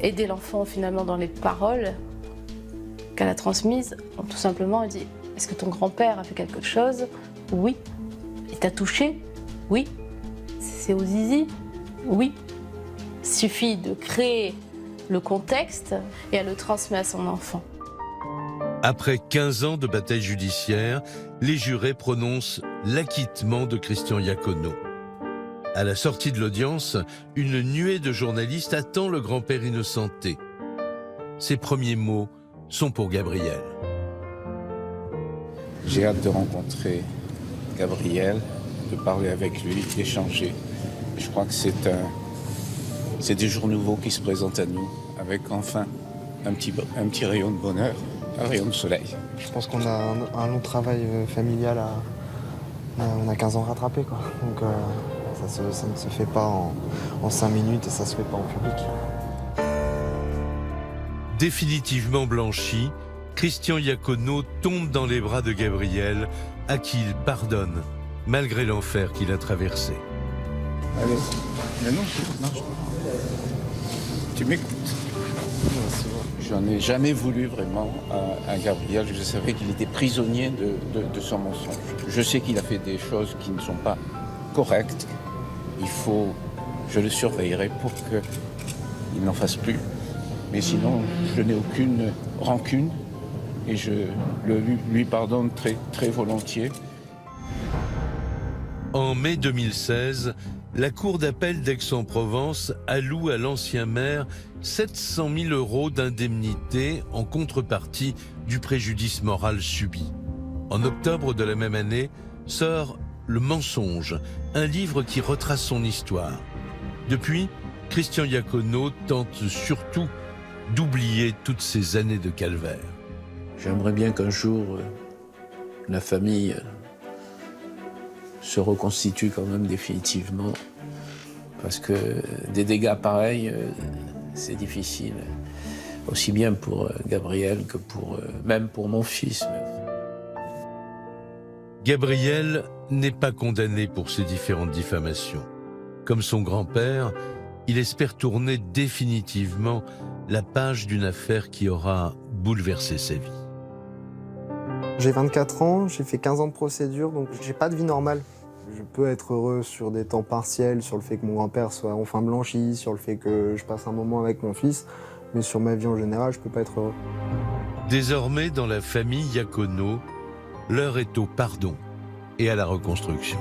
aider l'enfant finalement dans les paroles qu'elle a transmises. Tout simplement, elle dit: est-ce que ton grand-père a fait quelque chose? Oui. Il t'a touché? Oui. C'est au zizi? Oui. Il suffit de créer le contexte et elle le transmet à son enfant. Après 15 ans de bataille judiciaire, les jurés prononcent l'acquittement de Christian Iacono. À la sortie de l'audience, une nuée de journalistes attend le grand-père innocenté. Ses premiers mots sont pour Gabriel. J'ai hâte de rencontrer Gabriel, de parler avec lui, d'échanger. Je crois que c'est des jours nouveaux qui se présentent à nous, avec enfin un petit rayon de bonheur, un rayon de soleil. Je pense qu'on a un long travail familial on a 15 ans rattrapés, quoi. Donc ça ne se fait pas en 5 minutes et ça ne se fait pas en public. Définitivement blanchi, Christian Iacono tombe dans les bras de Gabriel, à qui il pardonne, malgré l'enfer qu'il a traversé. Allez, mais non, tu m'écoutes. J'en ai jamais voulu vraiment à Gabriel. Je savais qu'il était prisonnier de son mensonge. Je sais qu'il a fait des choses qui ne sont pas correctes. Je le surveillerai pour qu'il n'en fasse plus. Mais sinon, je n'ai aucune rancune. Et je lui pardonne très, très volontiers. En mai 2016, la Cour d'appel d'Aix-en-Provence alloue à l'ancien maire 700 000 € d'indemnité en contrepartie du préjudice moral subi. En octobre de la même année, sort Le Mensonge, un livre qui retrace son histoire. Depuis, Christian Iacono tente surtout d'oublier toutes ces années de calvaire. J'aimerais bien qu'un jour, la famille se reconstitue quand même définitivement, parce que des dégâts pareils, c'est difficile, aussi bien pour Gabriel que même pour mon fils. Gabriel n'est pas condamné pour ces différentes diffamations. Comme son grand-père, il espère tourner définitivement la page d'une affaire qui aura bouleversé sa vie. J'ai 24 ans, j'ai fait 15 ans de procédure, donc j'ai pas de vie normale. Je peux être heureux sur des temps partiels, sur le fait que mon grand-père soit enfin blanchi, sur le fait que je passe un moment avec mon fils, mais sur ma vie en général, je peux pas être heureux. Désormais, dans la famille Iacono, l'heure est au pardon et à la reconstruction.